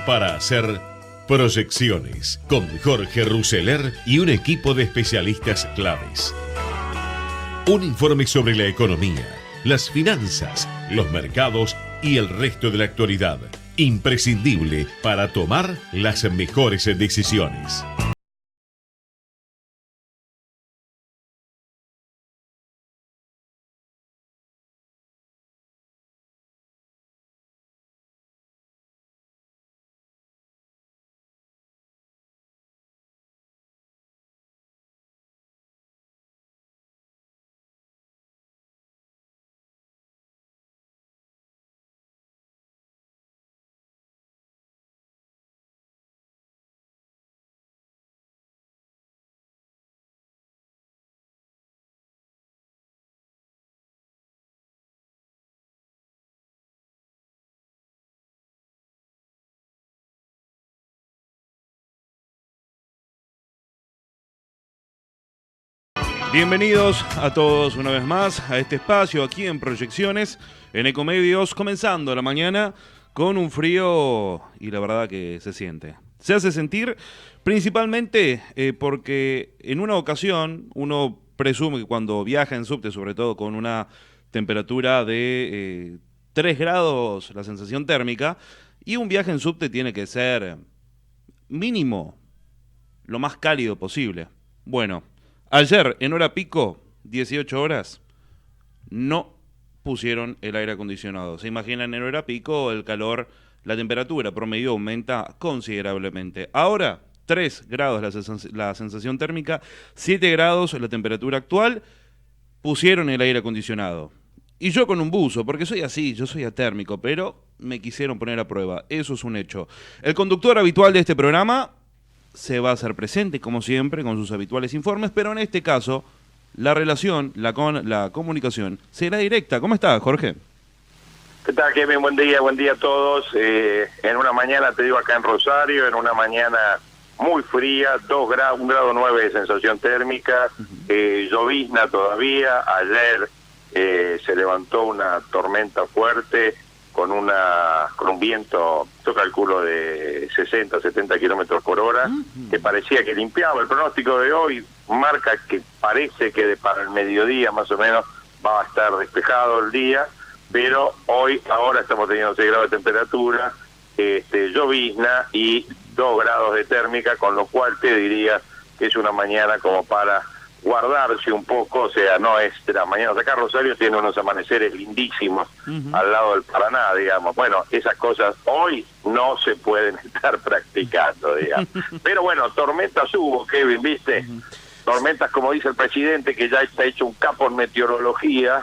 para hacer proyecciones con Jorge Rousseler y un equipo de especialistas claves. Un informe sobre la economía, las finanzas, los mercados y el resto de la actualidad. Imprescindible para tomar las mejores decisiones. Bienvenidos a todos una vez más a este espacio aquí en Proyecciones, en Ecomedios, comenzando la mañana con un frío y la verdad que se siente. Se hace sentir principalmente porque en una ocasión uno presume que cuando viaja en subte, sobre todo con una temperatura de 3 grados la sensación térmica, y un viaje en subte tiene que ser mínimo lo más cálido posible. Bueno, ayer, en hora pico, 18 horas, no pusieron el aire acondicionado. Se imaginan en hora pico el calor, la temperatura promedio aumenta considerablemente. Ahora, 3 grados la sensación térmica, 7 grados la temperatura actual, pusieron el aire acondicionado. Y yo con un buzo, porque soy así, yo soy atérmico, pero me quisieron poner a prueba. Eso es un hecho. El conductor habitual de este programa se va a hacer presente, como siempre, con sus habituales informes, pero en este caso, la relación, la comunicación, será directa. ¿Cómo está, Jorge? ¿Qué tal, Kevin? Buen día a todos. En una mañana, te digo, acá en Rosario, en una mañana muy fría, 2 grados, 1,9 grados de sensación térmica, llovizna todavía. Ayer se levantó una tormenta fuerte, con un viento, yo calculo, de 60, 70 kilómetros por hora, que parecía que limpiaba. El pronóstico de hoy marca que parece que para el mediodía más o menos va a estar despejado el día, pero ahora estamos teniendo 6 grados de temperatura, llovizna y 2 grados de térmica, con lo cual te diría que es una mañana como para guardarse un poco, o sea, no es de las mañanas. Acá Rosario tiene unos amaneceres lindísimos al lado del Paraná, digamos. Bueno, esas cosas hoy no se pueden estar practicando, digamos. Pero bueno, tormentas hubo, Kevin, ¿viste? Tormentas, como dice el presidente, que ya está hecho un capo en meteorología.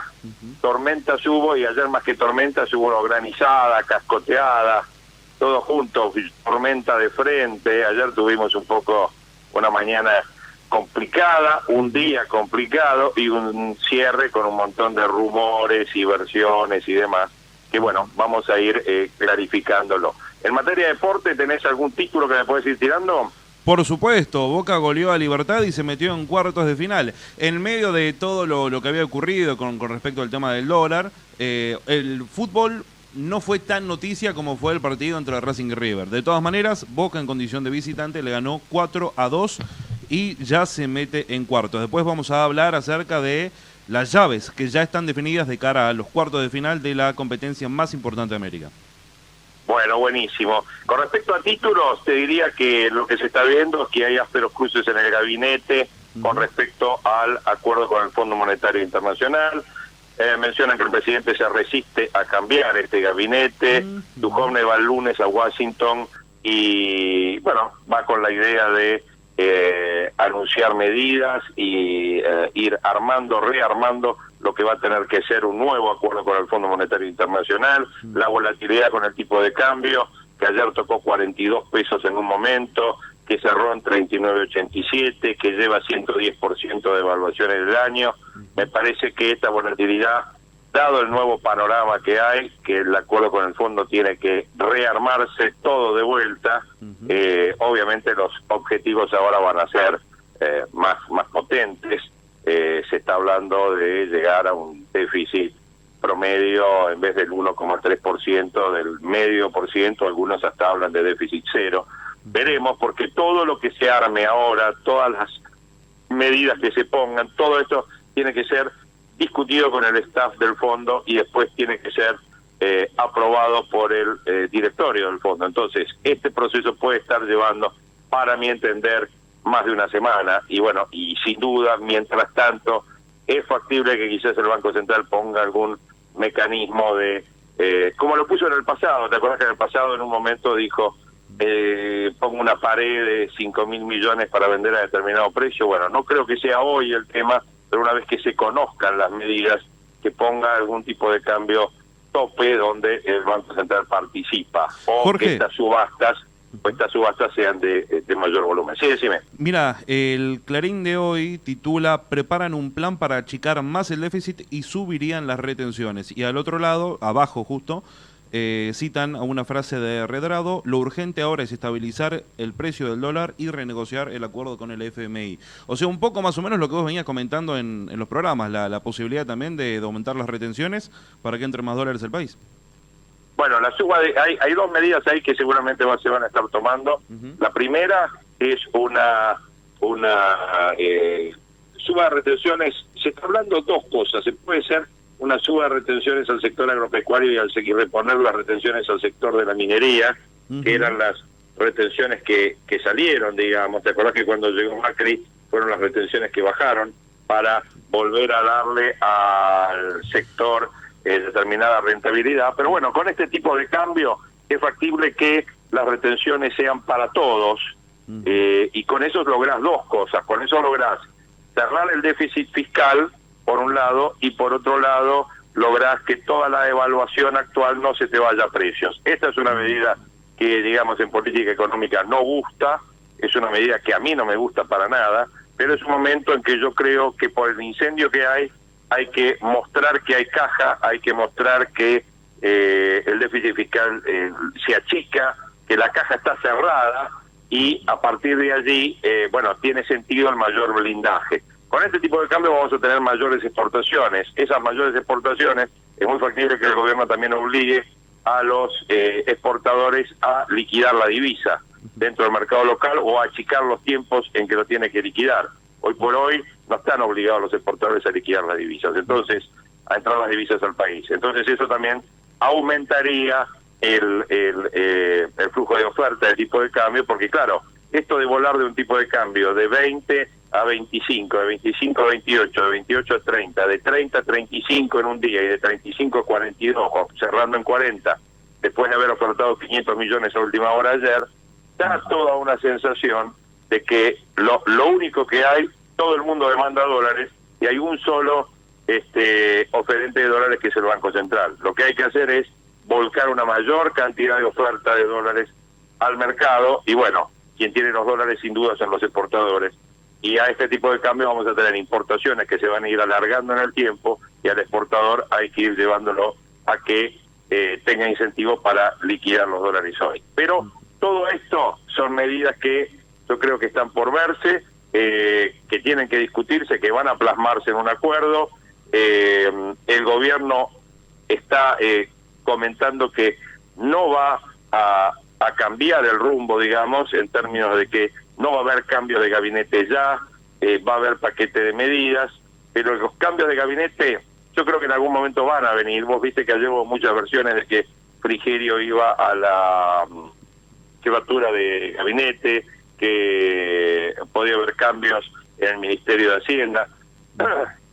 Tormentas hubo, y ayer más que tormentas hubo granizada, cascoteada, todo junto, tormenta de frente. Ayer tuvimos un poco una mañana complicada, un día complicado y un cierre con un montón de rumores y versiones y demás, que bueno, vamos a ir clarificándolo. En materia de deporte, ¿tenés algún título que me puedes ir tirando? Por supuesto, Boca goleó a Libertad y se metió en cuartos de final. En medio de todo lo que había ocurrido con respecto al tema del dólar, el fútbol no fue tan noticia como fue el partido entre Racing y River. De todas maneras, Boca en condición de visitante le ganó 4-2 y ya se mete en cuartos. Después vamos a hablar acerca de las llaves que ya están definidas de cara a los cuartos de final de la competencia más importante de América. Bueno, buenísimo. Con respecto a títulos, te diría que lo que se está viendo es que hay ásperos cruces en el gabinete con respecto al acuerdo con el Fondo Monetario Internacional. Mencionan que el presidente se resiste a cambiar este gabinete. Duhovne va el lunes a Washington y, bueno, va con la idea de anunciar medidas y ir rearmando lo que va a tener que ser un nuevo acuerdo con el Fondo Monetario Internacional. La volatilidad con el tipo de cambio, que ayer tocó 42 pesos en un momento, que cerró en 39.87, que lleva 110% de evaluaciones del año. Me parece que esta volatilidad, dado el nuevo panorama que hay, que el acuerdo con el fondo tiene que rearmarse todo de vuelta, obviamente los objetivos ahora van a ser más potentes. Se está hablando de llegar a un déficit promedio, en vez del 1,3%, del medio por ciento, algunos hasta hablan de déficit cero. Veremos, porque todo lo que se arme ahora, todas las medidas que se pongan, todo esto tiene que ser discutido con el staff del fondo y después tiene que ser aprobado por el directorio del fondo. Entonces, este proceso puede estar llevando, para mi entender, más de una semana, y bueno, y sin duda, mientras tanto, es factible que quizás el Banco Central ponga algún mecanismo de, como lo puso en el pasado. ¿Te acuerdas que en el pasado en un momento dijo, pongo una pared de 5.000 millones para vender a determinado precio? Bueno, no creo que sea hoy el tema, pero una vez que se conozcan las medidas, que ponga algún tipo de cambio tope donde el Banco Central participa, o Jorge, que estas subastas sean de mayor volumen. Sí, decime. Mira, el Clarín de hoy titula: preparan un plan para achicar más el déficit y subirían las retenciones. Y al otro lado, abajo justo, citan a una frase de Redrado: lo urgente ahora es estabilizar el precio del dólar y renegociar el acuerdo con el FMI. O sea, un poco más o menos lo que vos venías comentando en los programas, la posibilidad también de aumentar las retenciones para que entre más dólares al país. Bueno, la suba hay dos medidas ahí que seguramente se van a estar tomando. La primera es una suba de retenciones. Se está hablando dos cosas. Se puede ser una suba de retenciones al sector agropecuario y reponer las retenciones al sector de la minería, que eran las retenciones que salieron, digamos. ¿Te acuerdas que cuando llegó Macri fueron las retenciones que bajaron para volver a darle al sector determinada rentabilidad? Pero bueno, con este tipo de cambio es factible que las retenciones sean para todos, y con eso lográs dos cosas. Con eso lográs cerrar el déficit fiscal, por un lado, y por otro lado lográs que toda la evaluación actual no se te vaya a precios. Esta es una medida que, digamos, en política económica no gusta, es una medida que a mí no me gusta para nada, pero es un momento en que yo creo que por el incendio que hay que mostrar que hay caja, hay que mostrar que el déficit fiscal se achica, que la caja está cerrada, y a partir de allí, bueno, tiene sentido el mayor blindaje. Con este tipo de cambio vamos a tener mayores exportaciones. Esas mayores exportaciones, es muy factible que el gobierno también obligue a los exportadores a liquidar la divisa dentro del mercado local, o a achicar los tiempos en que lo tiene que liquidar. Hoy por hoy no están obligados los exportadores a liquidar las divisas, entonces, a entrar las divisas al país. Entonces eso también aumentaría el flujo de oferta del tipo de cambio, porque claro, esto de volar de un tipo de cambio de 20 a 25, de 25 a 28, de 28 a 30, de 30 a 35 en un día y de 35 a 42, cerrando en 40, después de haber ofertado 500 millones a última hora ayer, da toda una sensación de que lo único que hay, todo el mundo demanda dólares y hay un solo oferente de dólares, que es el Banco Central. Lo que hay que hacer es volcar una mayor cantidad de oferta de dólares al mercado, y bueno, quien tiene los dólares sin duda son los exportadores, y a este tipo de cambio vamos a tener importaciones que se van a ir alargando en el tiempo, y al exportador hay que ir llevándolo a que tenga incentivo para liquidar los dólares hoy. Pero todo esto son medidas que yo creo que están por verse, que tienen que discutirse, que van a plasmarse en un acuerdo. El gobierno está comentando que no va a cambiar el rumbo, digamos, en términos de que no va a haber cambios de gabinete ya, va a haber paquete de medidas, pero los cambios de gabinete yo creo que en algún momento van a venir. Vos viste que ayer hubo muchas versiones de que Frigerio iba a la jefatura de gabinete, que podía haber cambios en el Ministerio de Hacienda.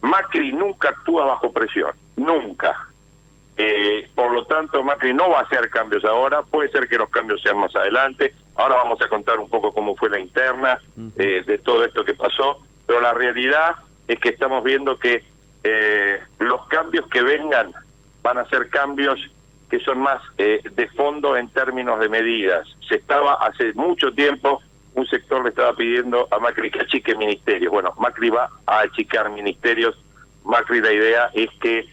Macri nunca actúa bajo presión, nunca. Por lo tanto, Macri no va a hacer cambios ahora, puede ser que los cambios sean más adelante. Ahora vamos a contar un poco cómo fue la interna de todo esto que pasó, pero la realidad es que estamos viendo que los cambios que vengan van a ser cambios que son más de fondo en términos de medidas. Hace mucho tiempo, un sector le estaba pidiendo a Macri que achique ministerios. Bueno, Macri va a achicar ministerios. Macri, la idea es que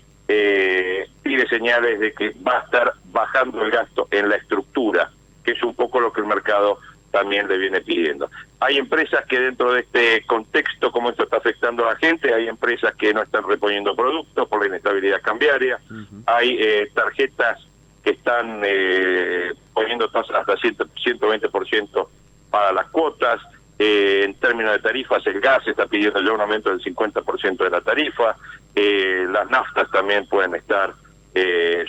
pide señales de que va a estar bajando el gasto en la estructura, que es un poco lo que el mercado también le viene pidiendo. Hay empresas que dentro de este contexto, como esto está afectando a la gente, hay empresas que no están reponiendo productos por la inestabilidad cambiaria, hay tarjetas que están poniendo tasas hasta 120% para las cuotas. En términos de tarifas, el gas está pidiendo ya un aumento del 50% de la tarifa, las naftas también pueden estar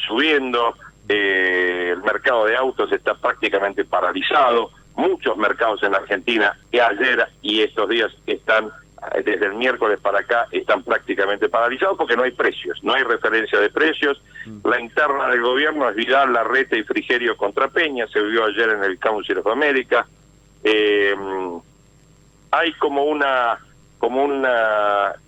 subiendo, el mercado de autos está prácticamente paralizado, muchos mercados en la Argentina que ayer y estos días están, desde el miércoles para acá, están prácticamente paralizados porque no hay precios, no hay referencia de precios. La interna del gobierno es Vidal, Larreta y Frigerio contra Peña, se vio ayer en el Council of America. Hay como una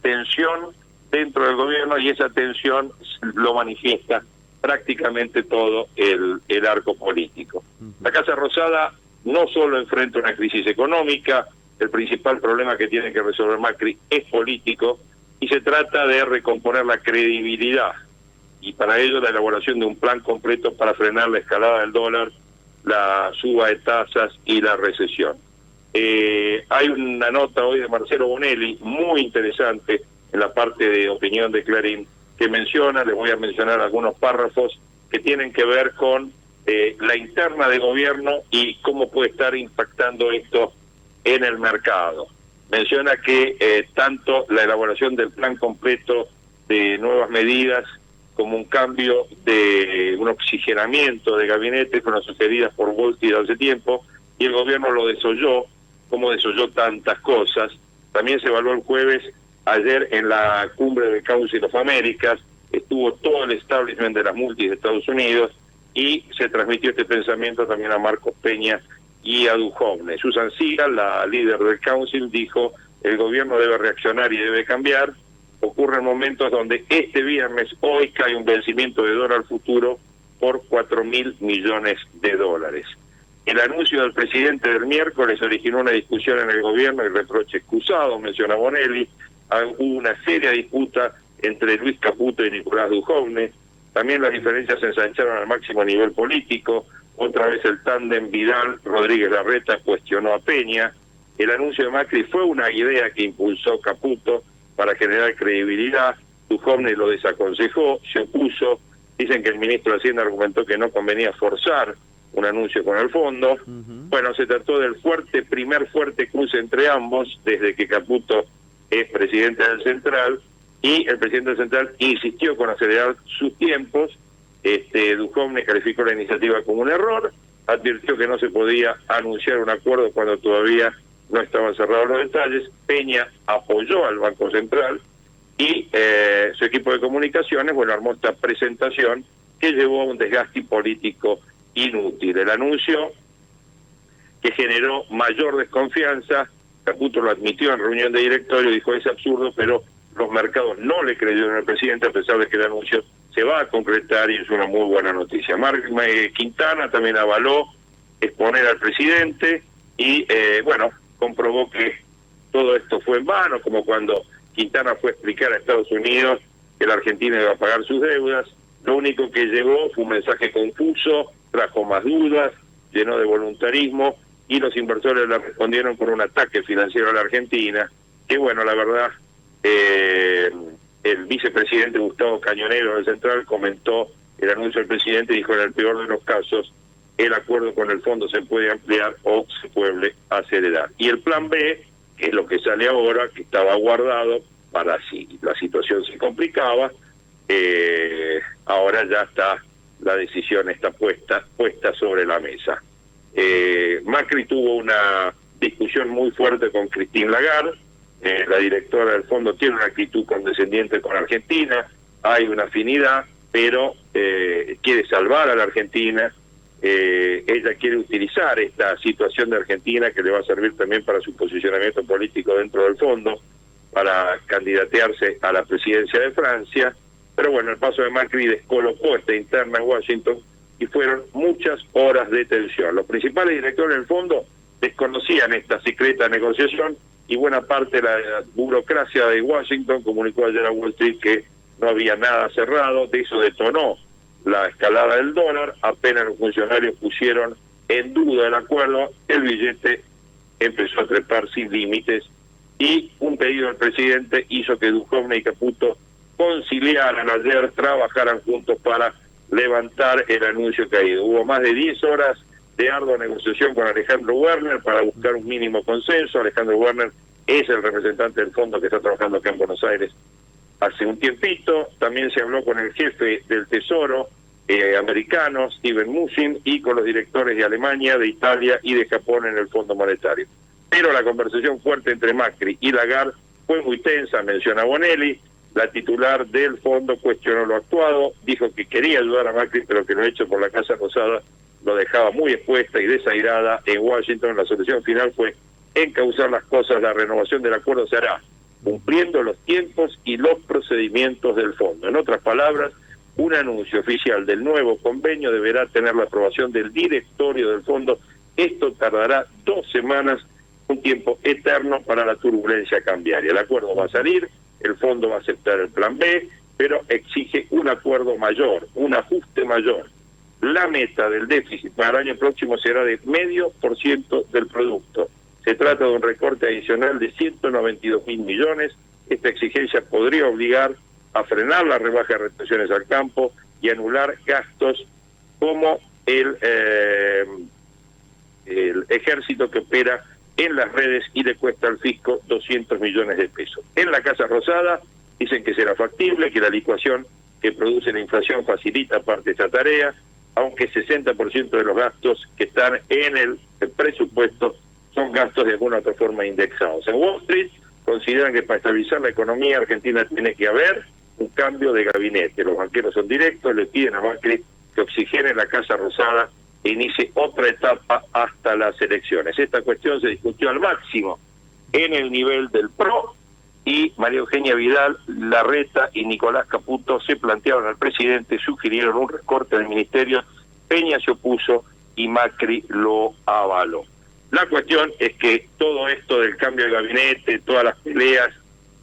tensión dentro del gobierno y esa tensión lo manifiesta prácticamente todo el arco político. La Casa Rosada no solo enfrenta una crisis económica, el principal problema que tiene que resolver Macri es político y se trata de recomponer la credibilidad y para ello la elaboración de un plan completo para frenar la escalada del dólar, la suba de tasas y la recesión. Hay una nota hoy de Marcelo Bonelli muy interesante en la parte de opinión de Clarín que menciona, les voy a mencionar algunos párrafos que tienen que ver con la interna de gobierno y cómo puede estar impactando esto en el mercado. Menciona que tanto la elaboración del plan completo de nuevas medidas como un cambio de un oxigenamiento de gabinete fueron sugeridas por Wall Street hace tiempo y el gobierno lo desoyó, como desoyó tantas cosas. También se evaluó el jueves, ayer en la cumbre del Council of Americas, estuvo todo el establishment de las multis de Estados Unidos y se transmitió este pensamiento también a Marcos Peña y a Duhovne. Susan Sigal, la líder del Council, dijo: el gobierno debe reaccionar y debe cambiar. Ocurren momentos donde este viernes, hoy, cae un vencimiento de dólar futuro por $4.000 millones. El anuncio del presidente del miércoles originó una discusión en el gobierno y reproche excusado, menciona Bonelli. Hubo una seria disputa entre Luis Caputo y Nicolás Duhovne. También las diferencias se ensancharon al máximo nivel político. Otra vez el tándem Vidal-Rodríguez Larreta cuestionó a Peña. El anuncio de Macri fue una idea que impulsó Caputo para generar credibilidad. Duhovne lo desaconsejó, se opuso. Dicen que el ministro de Hacienda argumentó que no convenía forzar un anuncio con el fondo. Bueno, se trató del primer fuerte cruce entre ambos, desde que Caputo es presidente del Central, y el presidente del Central insistió con acelerar sus tiempos. Duhovne calificó la iniciativa como un error, advirtió que no se podía anunciar un acuerdo cuando todavía no estaban cerrados los detalles. Peña apoyó al Banco Central y su equipo de comunicaciones, armó esta presentación que llevó a un desgaste político inútil. El anuncio que generó mayor desconfianza, Caputo lo admitió en reunión de directorio, dijo: es absurdo, pero los mercados no le creyeron al presidente a pesar de que el anuncio se va a concretar y es una muy buena noticia. Quintana también avaló exponer al presidente y, comprobó que todo esto fue en vano, como cuando Quintana fue a explicar a Estados Unidos que la Argentina iba a pagar sus deudas. Lo único que llegó fue un mensaje confuso, trajo más dudas, llenó de voluntarismo y los inversores le respondieron con un ataque financiero a la Argentina, que la verdad, el vicepresidente Gustavo Cañonero del Central comentó el anuncio del presidente y dijo: en el peor de los casos, el acuerdo con el fondo se puede ampliar o se puede acelerar. Y el plan B, que es lo que sale ahora, que estaba guardado para si la situación se complicaba, ahora ya está, la decisión está puesta sobre la mesa. Macri tuvo una discusión muy fuerte con Christine Lagarde. La directora del fondo tiene una actitud condescendiente con Argentina, hay una afinidad, pero quiere salvar a la Argentina. Ella quiere utilizar esta situación de Argentina, que le va a servir también para su posicionamiento político dentro del fondo, para candidatearse a la presidencia de Francia. Pero el paso de Macri descolocó esta interna en Washington y fueron muchas horas de tensión. Los principales directores del fondo desconocían esta secreta negociación y buena parte de la burocracia de Washington comunicó ayer a Wall Street que no había nada cerrado. De eso detonó la escalada del dólar. Apenas los funcionarios pusieron en duda el acuerdo, el billete empezó a trepar sin límites y un pedido del presidente hizo que Duhovne y Caputo conciliaran ayer, trabajaran juntos para levantar el anuncio caído. Hubo más de 10 horas de ardua negociación con Alejandro Werner para buscar un mínimo consenso. Alejandro Werner es el representante del fondo que está trabajando acá en Buenos Aires hace un tiempito. También se habló con el jefe del Tesoro americano, Steven Mnuchin, y con los directores de Alemania, de Italia y de Japón en el Fondo Monetario. Pero la conversación fuerte entre Macri y Lagarde fue muy tensa, menciona Bonelli. La titular del fondo cuestionó lo actuado, dijo que quería ayudar a Macri, pero que lo hecho por la Casa Rosada lo dejaba muy expuesta y desairada en Washington. La solución final fue encauzar las cosas. La renovación del acuerdo se hará cumpliendo los tiempos y los procedimientos del fondo. En otras palabras, un anuncio oficial del nuevo convenio deberá tener la aprobación del directorio del fondo. Esto tardará 2 semanas, un tiempo eterno para la turbulencia cambiaria. El acuerdo va a salir, el fondo va a aceptar el plan B, pero exige un acuerdo mayor, un ajuste mayor. La meta del déficit para el año próximo será de 0,5% del producto. Se trata de un recorte adicional de 192.000 millones. Esta exigencia podría obligar a frenar la rebaja de retenciones al campo y anular gastos como el ejército que opera en las redes y le cuesta al fisco 200 millones de pesos. En la Casa Rosada dicen que será factible, que la licuación que produce la inflación facilita parte de esta tarea, aunque 60% de los gastos que están en el presupuesto son gastos de alguna otra forma indexados. En Wall Street consideran que para estabilizar la economía argentina tiene que haber un cambio de gabinete. Los banqueros son directos, le piden a Macri que oxigene la Casa Rosada e inicie otra etapa hasta las elecciones. Esta cuestión se discutió al máximo en el nivel del PRO y María Eugenia Vidal, Larreta y Nicolás Caputo se plantearon al presidente, sugirieron un recorte del ministerio, Peña se opuso y Macri lo avaló. La cuestión es que todo esto del cambio de gabinete, todas las peleas,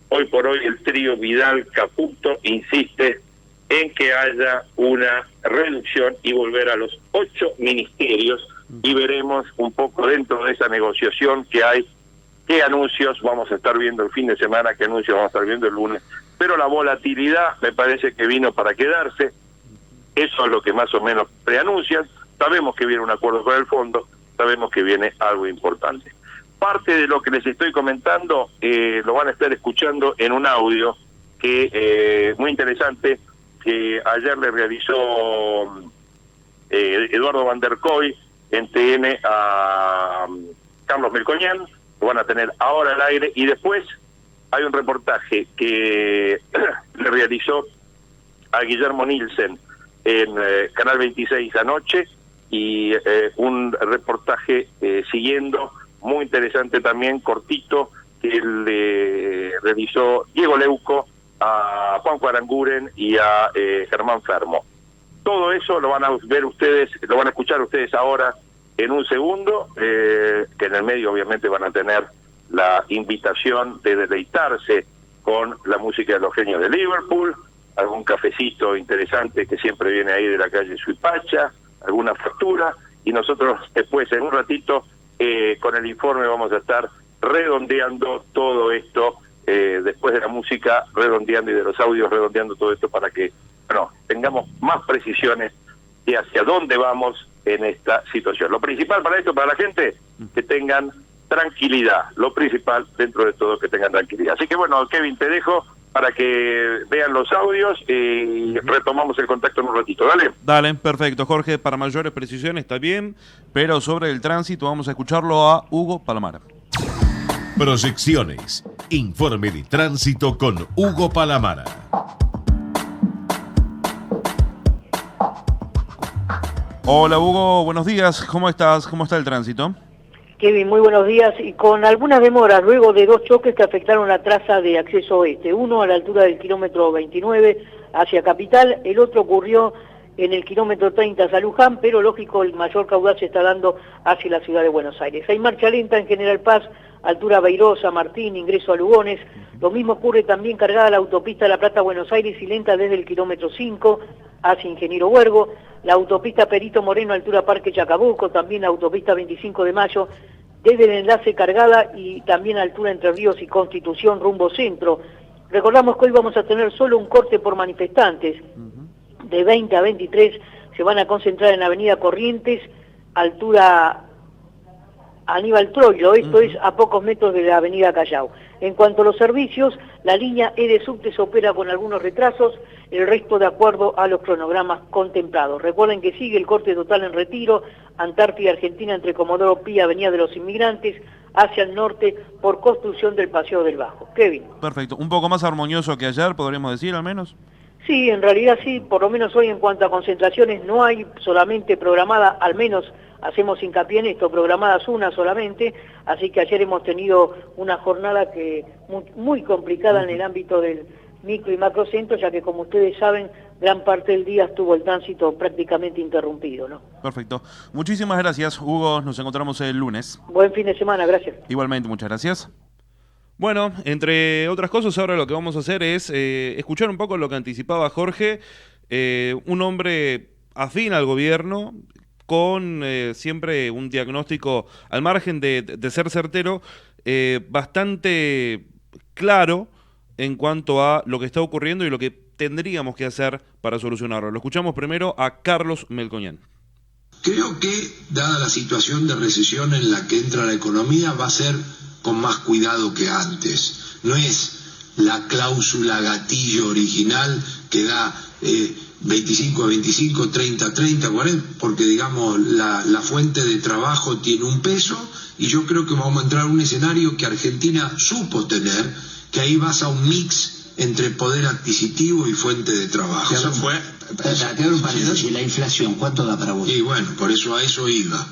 hoy por hoy el trío Vidal-Caputo insiste en que haya una reducción y volver a los 8 ministerios, y veremos un poco dentro de esa negociación que hay, qué anuncios vamos a estar viendo el fin de semana, qué anuncios vamos a estar viendo el lunes. Pero la volatilidad me parece que vino para quedarse, eso es lo que más o menos preanuncian. Sabemos que viene un acuerdo con el fondo, sabemos que viene algo importante. Parte de lo que les estoy comentando lo van a estar escuchando en un audio que muy interesante, que ayer le realizó Eduardo Van der Koy en TN a Carlos Melconian. Lo van a tener ahora al aire, y después hay un reportaje que le realizó a Guillermo Nielsen en Canal 26 anoche, y un reportaje siguiendo, muy interesante también, cortito, que le realizó Diego Leuco a Juanjo Aranguren y a Germán Fermo. Todo eso lo van a ver ustedes, lo van a escuchar ustedes ahora en un segundo, que en el medio obviamente van a tener la invitación de deleitarse con la música de los genios de Liverpool, algún cafecito interesante que siempre viene ahí de la calle Suipacha, alguna factura, y nosotros después en un ratito con el informe vamos a estar redondeando todo esto, después de la música, redondeando, y de los audios redondeando todo esto para que tengamos más precisiones de hacia dónde vamos en esta situación. Lo principal para esto, para la gente, que tengan tranquilidad, lo principal dentro de todo, que tengan tranquilidad. Así que bueno, Kevin, te dejo para que vean los audios y retomamos el contacto en un ratito. Dale. Dale, perfecto, Jorge. Para mayores precisiones está bien, pero sobre el tránsito vamos a escucharlo a Hugo Palamara. Proyecciones. Informe de tránsito con Hugo Palamara. Hola Hugo, buenos días. ¿Cómo estás? ¿Cómo está el tránsito? Kevin, muy buenos días, y con algunas demoras luego de 2 choques que afectaron la traza de acceso oeste. Uno a la altura del kilómetro 29 hacia Capital, el otro ocurrió en el kilómetro 30 hacia Luján, pero lógico el mayor caudal se está dando hacia la ciudad de Buenos Aires. Hay marcha lenta en General Paz, altura Beirosa, Martín, ingreso a Lugones. Lo mismo ocurre también cargada la autopista La Plata-Buenos Aires y lenta desde el kilómetro 5 hacia Ingeniero Huergo. La autopista Perito Moreno, altura Parque Chacabuco, también la autopista 25 de Mayo, desde el enlace cargada y también altura Entre Ríos y Constitución rumbo centro. Recordamos que hoy vamos a tener solo un corte por manifestantes. De 20 a 23 se van a concentrar en Avenida Corrientes, altura Aníbal Troilo, esto es a pocos metros de la Avenida Callao. En cuanto a los servicios, la línea E de subte se opera con algunos retrasos, el resto de acuerdo a los cronogramas contemplados. Recuerden que sigue el corte total en Retiro, Antártida Argentina entre Comodoro Pi, Avenida de los Inmigrantes, hacia el norte por construcción del Paseo del Bajo. Kevin. Perfecto. ¿Un poco más armonioso que ayer, podríamos decir, al menos? Sí, en realidad sí, por lo menos hoy en cuanto a concentraciones no hay solamente programada, al menos hacemos hincapié en esto, programadas una solamente, así que ayer hemos tenido una jornada que muy complicada en el ámbito del micro y macrocentro, ya que como ustedes saben, gran parte del día estuvo el tránsito prácticamente interrumpido, ¿no? Perfecto. Muchísimas gracias, Hugo. Nos encontramos el lunes. Buen fin de semana, gracias. Igualmente, muchas gracias. Bueno, entre otras cosas, ahora lo que vamos a hacer es escuchar un poco lo que anticipaba Jorge, un hombre afín al gobierno, con siempre un diagnóstico, al margen de ser certero, bastante claro en cuanto a lo que está ocurriendo y lo que tendríamos que hacer para solucionarlo. Lo escuchamos primero a Carlos Melcoñán. Creo que, dada la situación de recesión en la que entra la economía, va a ser con más cuidado que antes. No es la cláusula gatillo original que da 25 a 25, 30 a 30, 40, porque digamos la fuente de trabajo tiene un peso y yo creo que vamos a entrar a un escenario que Argentina supo tener, que ahí vas a un mix entre poder adquisitivo y fuente de trabajo. Eso fue... ¿Y la inflación cuánto da para vos? Y bueno, por eso a eso iba.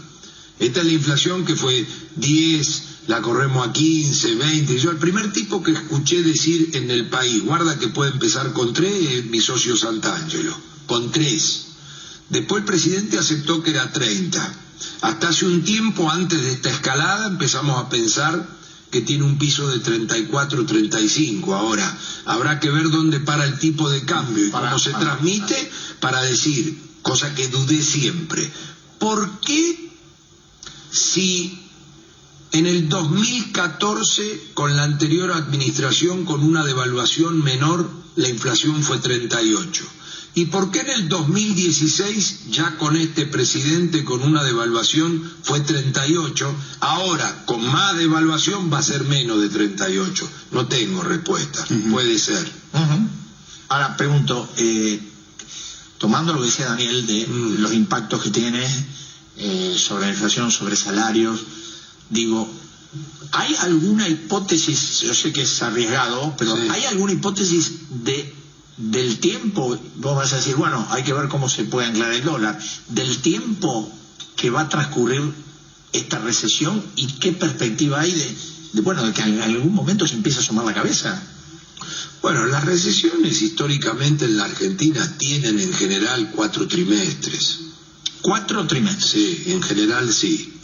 Esta es la inflación que fue 10, la corremos a 15, 20. Yo el primer tipo que escuché decir en el país, guarda que puede empezar con 3, es mi socio Santangelo, con 3. Después el presidente aceptó que era 30. Hasta hace un tiempo antes de esta escalada empezamos a pensar que tiene un piso de 34, 35. Ahora, habrá que ver dónde para el tipo de cambio y cómo se transmite para decir, cosa que dudé siempre, ¿por qué si en el 2014, con la anterior administración, con una devaluación menor, la inflación fue 38? ¿Y por qué en el 2016, ya con este presidente, con una devaluación, fue 38? Ahora, con más devaluación, va a ser menos de 38. No tengo respuesta. Puede ser. Ahora, pregunto, tomando lo que decía Daniel de los impactos que tiene sobre la inflación, sobre salarios, digo, ¿hay alguna hipótesis, yo sé que es arriesgado, pero sí, ¿hay alguna hipótesis del tiempo? Vos vas a decir, bueno, hay que ver cómo se puede anclar el dólar, del tiempo que va a transcurrir esta recesión y qué perspectiva hay de que en algún momento se empiece a asomar la cabeza. Bueno, las recesiones históricamente en la Argentina tienen en general 4 trimestres. 4 trimestres. Sí, en general sí.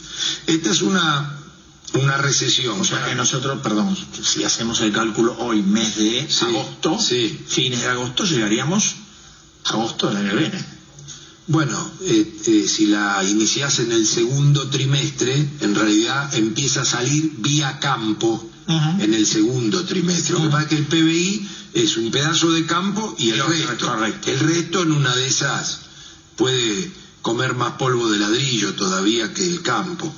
Esta es una recesión. O sea que nosotros, perdón, si hacemos el cálculo hoy, mes de agosto, fines de agosto, llegaríamos a agosto del año que viene. Bueno, si la iniciás en el segundo trimestre, en realidad empieza a salir vía campo en el segundo trimestre. Lo que pasa es que el PBI es un pedazo de campo y el resto en una de esas puede comer más polvo de ladrillo todavía que el campo.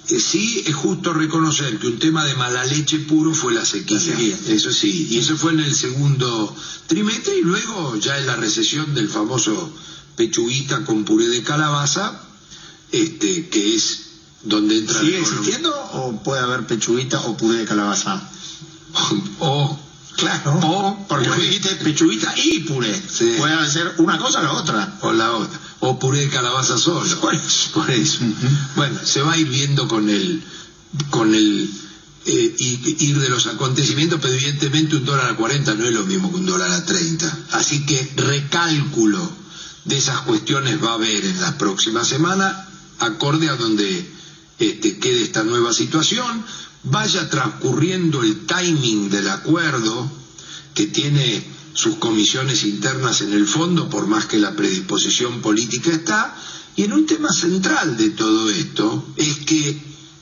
Sí es justo reconocer que un tema de mala leche puro fue la sequía. Eso sí, y eso fue en el segundo trimestre y luego ya en la recesión del famoso pechuguita con puré de calabaza, que es donde entra... ¿Sigue existiendo o puede haber pechuguita o puré de calabaza? Claro, porque dijiste pechuguita y puré. Sí. Puede ser una cosa o la otra. O la otra. O puré de calabaza solo. Por eso. Bueno, se va a ir viendo con el y ir de los acontecimientos, pero evidentemente un dólar a 40 no es lo mismo que un dólar a 30. Así que recálculo de esas cuestiones va a haber en la próxima semana, acorde a donde quede esta nueva situación, vaya transcurriendo el timing del acuerdo, que tiene sus comisiones internas en el fondo, por más que la predisposición política está, y en un tema central de todo esto es que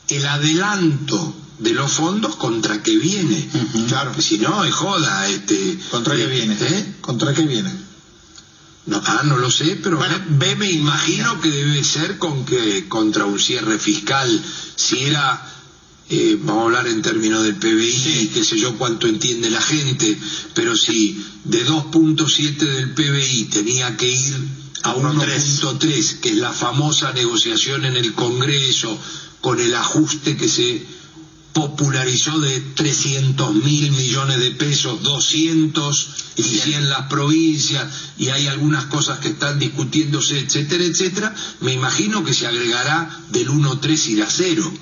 el adelanto de los fondos, ¿contra qué viene? Claro. Si no, es joda. ¿Contra qué viene? ¿Contra qué viene? No lo sé, pero bueno, me imagino que debe ser contra un cierre fiscal. Si era, vamos a hablar en términos del PBI, sí, qué sé yo cuánto entiende la gente, pero si de 2.7 del PBI tenía que ir a 1.3, que es la famosa negociación en el Congreso, con el ajuste que se popularizó de 300.000 millones de pesos, 200 y 100 las provincias, y hay algunas cosas que están discutiéndose, etcétera, etcétera, me imagino que se agregará del 1.3 ir a 0.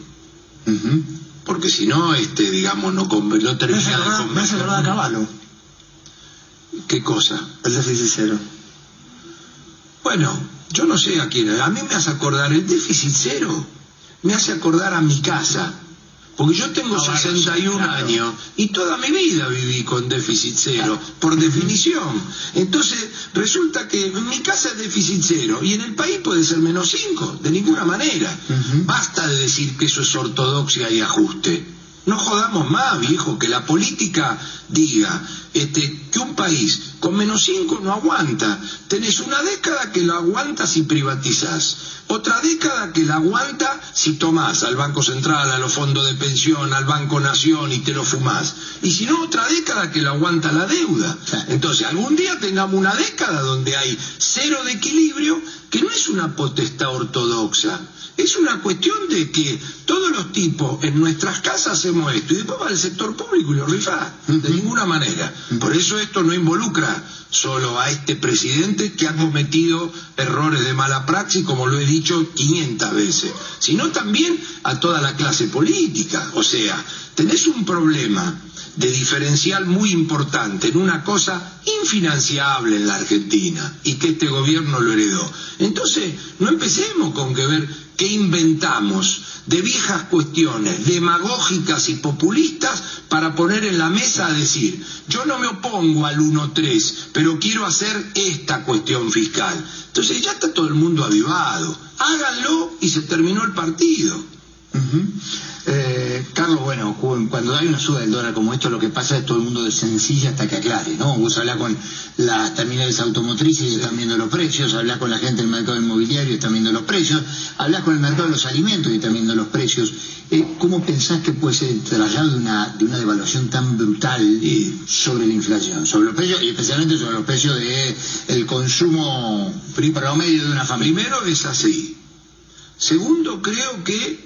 Porque si no, digamos, no termina de convencer. Me hace acordar a Caballo. ¿Qué cosa? El déficit cero. Bueno, yo no sé a quién. A mí me hace acordar el déficit cero. Me hace acordar a mi casa. Porque yo tengo 61 años y toda mi vida viví con déficit cero, por definición. Entonces, resulta que en mi casa es déficit cero y en el país puede ser -5, de ninguna manera. Basta de decir que eso es ortodoxia y ajuste. No jodamos más, viejo, que la política diga que un país con -5 no aguanta. Tenés una década que la aguanta si privatizás, otra década que la aguanta si tomás al Banco Central, a los fondos de pensión, al Banco Nación y te lo fumás. Y si no, otra década que la aguanta la deuda. Entonces, algún día tengamos una década donde hay cero de equilibrio, que no es una potestad ortodoxa. Es una cuestión de que todos los tipos en nuestras casas hacemos esto y después va al sector público y lo rifá. De ninguna manera. Por eso esto no involucra solo a este presidente que ha cometido errores de mala praxis, como lo he dicho 500 veces, sino también a toda la clase política. O sea, tenés un problema de diferencial muy importante en una cosa infinanciable en la Argentina y que este gobierno lo heredó. Entonces, no empecemos con que ver qué inventamos de viejas cuestiones demagógicas y populistas para poner en la mesa a decir, yo no me opongo al 1.3, pero quiero hacer esta cuestión fiscal. Entonces ya está todo el mundo avivado. Háganlo y se terminó el partido. Carlos, bueno, cuando hay una suba del dólar como esto, lo que pasa es que todo el mundo desencilla hasta que aclare, ¿no? Vos hablás con las terminales automotrices y están viendo los precios, hablás con la gente del mercado inmobiliario y están viendo los precios, hablás con el mercado de los alimentos y están viendo los precios. ¿Cómo pensás que puede ser el traslado de una devaluación tan brutal sobre la inflación, sobre los precios y especialmente sobre los precios del consumo promedio de una familia? Primero es así. Segundo, creo que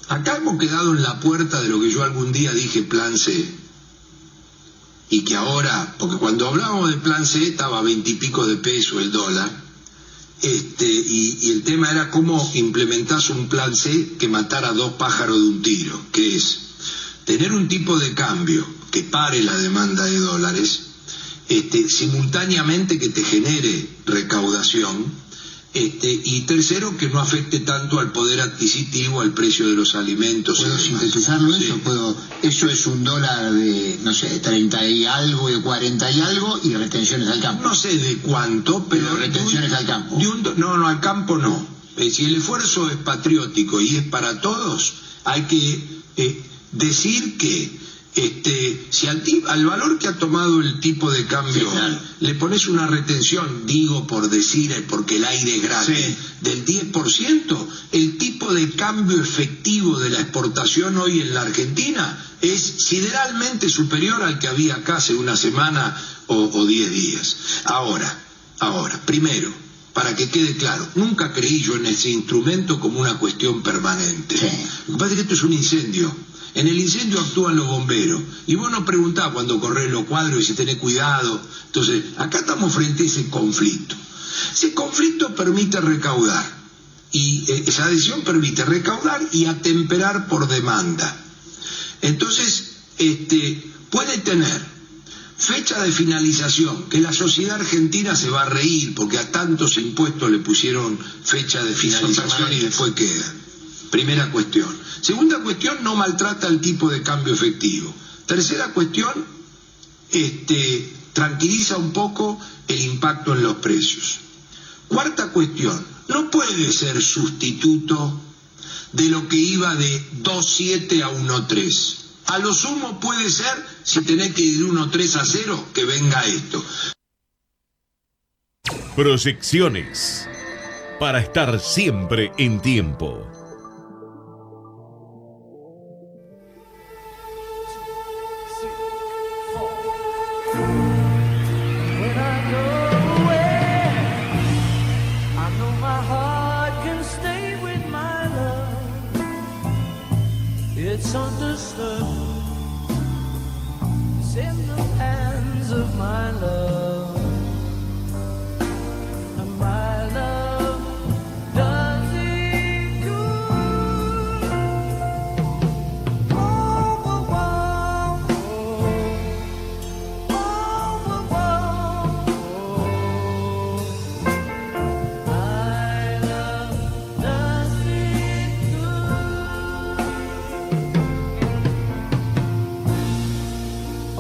acá hemos quedado en la puerta de lo que yo algún día dije plan C. Y que ahora, porque cuando hablábamos de plan C estaba a 20 y pico de pesos el dólar, y el tema era cómo implementás un plan C que matara 2 pájaros de un tiro, que es tener un tipo de cambio que pare la demanda de dólares, simultáneamente que te genere recaudación, y tercero, que no afecte tanto al poder adquisitivo, al precio de los alimentos. ¿Puedo sintetizarlo eso? Eso es un dólar de, no sé, 30 y algo, de 40 y algo, y retenciones al campo. No sé de cuánto, pero retenciones al campo. No, al campo no. Si el esfuerzo es patriótico y es para todos, hay que decir que si al valor que ha tomado el tipo de cambio le pones una retención, digo por decir, porque el aire es gratis, del 10%, el tipo de cambio efectivo de la exportación hoy en la Argentina es sideralmente superior al que había acá hace una semana o 10 días. Ahora, primero, para que quede claro, nunca creí yo en ese instrumento como una cuestión permanente. Lo que pasa es que esto es un incendio. En el incendio actúan los bomberos. Y vos no preguntás cuando corres los cuadros y si tenés cuidado. Entonces, acá estamos frente a ese conflicto. Ese conflicto permite recaudar. Y esa decisión permite recaudar y atemperar por demanda. Entonces, puede tener fecha de finalización, que la sociedad argentina se va a reír porque a tantos impuestos le pusieron fecha de finalización y después queda. Primera cuestión. Segunda cuestión, no maltrata el tipo de cambio efectivo. Tercera cuestión, tranquiliza un poco el impacto en los precios. Cuarta cuestión, no puede ser sustituto de lo que iba de 2.7 a 1.3. A lo sumo puede ser, si tenés que ir de 1.3 a 0, que venga esto. Proyecciones. Para estar siempre en tiempo.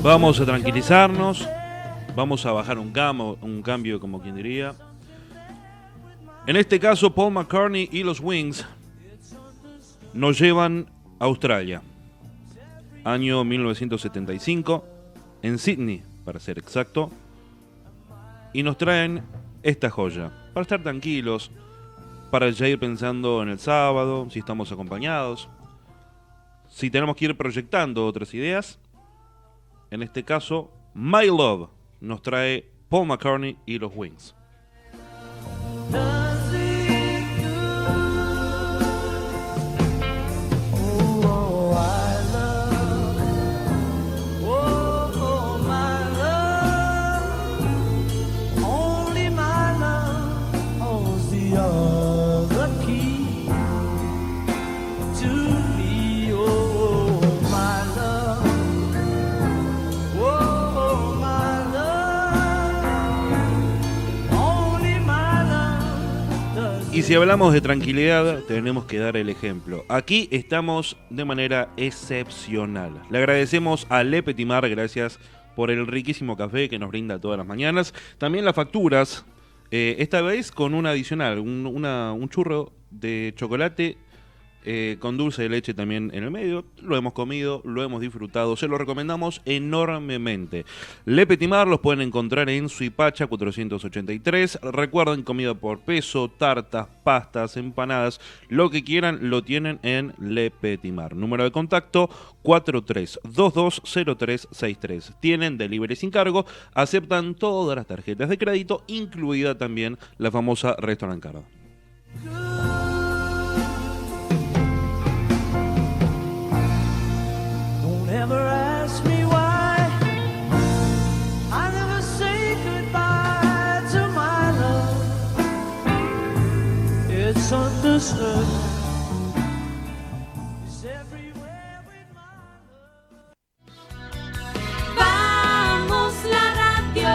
Vamos a tranquilizarnos, vamos a bajar un cambio como quien diría. En este caso, Paul McCartney y los Wings nos llevan a Australia, año 1975, en Sydney, para ser exacto, y nos traen esta joya, para estar tranquilos, para ya ir pensando en el sábado, si estamos acompañados, si tenemos que ir proyectando otras ideas. En este caso, My Love nos trae Paul McCartney y los Wings. Y si hablamos de tranquilidad, tenemos que dar el ejemplo. Aquí estamos de manera excepcional. Le agradecemos a Le Petit Mar, gracias por el riquísimo café que nos brinda todas las mañanas. También las facturas, esta vez con un adicional, un churro de chocolate con dulce de leche también en el medio. Lo hemos comido, lo hemos disfrutado, se lo recomendamos enormemente. Le Petit Mar los pueden encontrar en Suipacha 483. Recuerden, comida por peso, tartas, pastas, empanadas, lo que quieran lo tienen en Le Petit Mar. Número de contacto 43220363. Tienen delivery sin cargo, aceptan todas las tarjetas de crédito, incluida también la famosa Restaurant Card. Never ask me why I never say goodbye to my love. It's understood. It's everywhere with my love. Vamos la radio,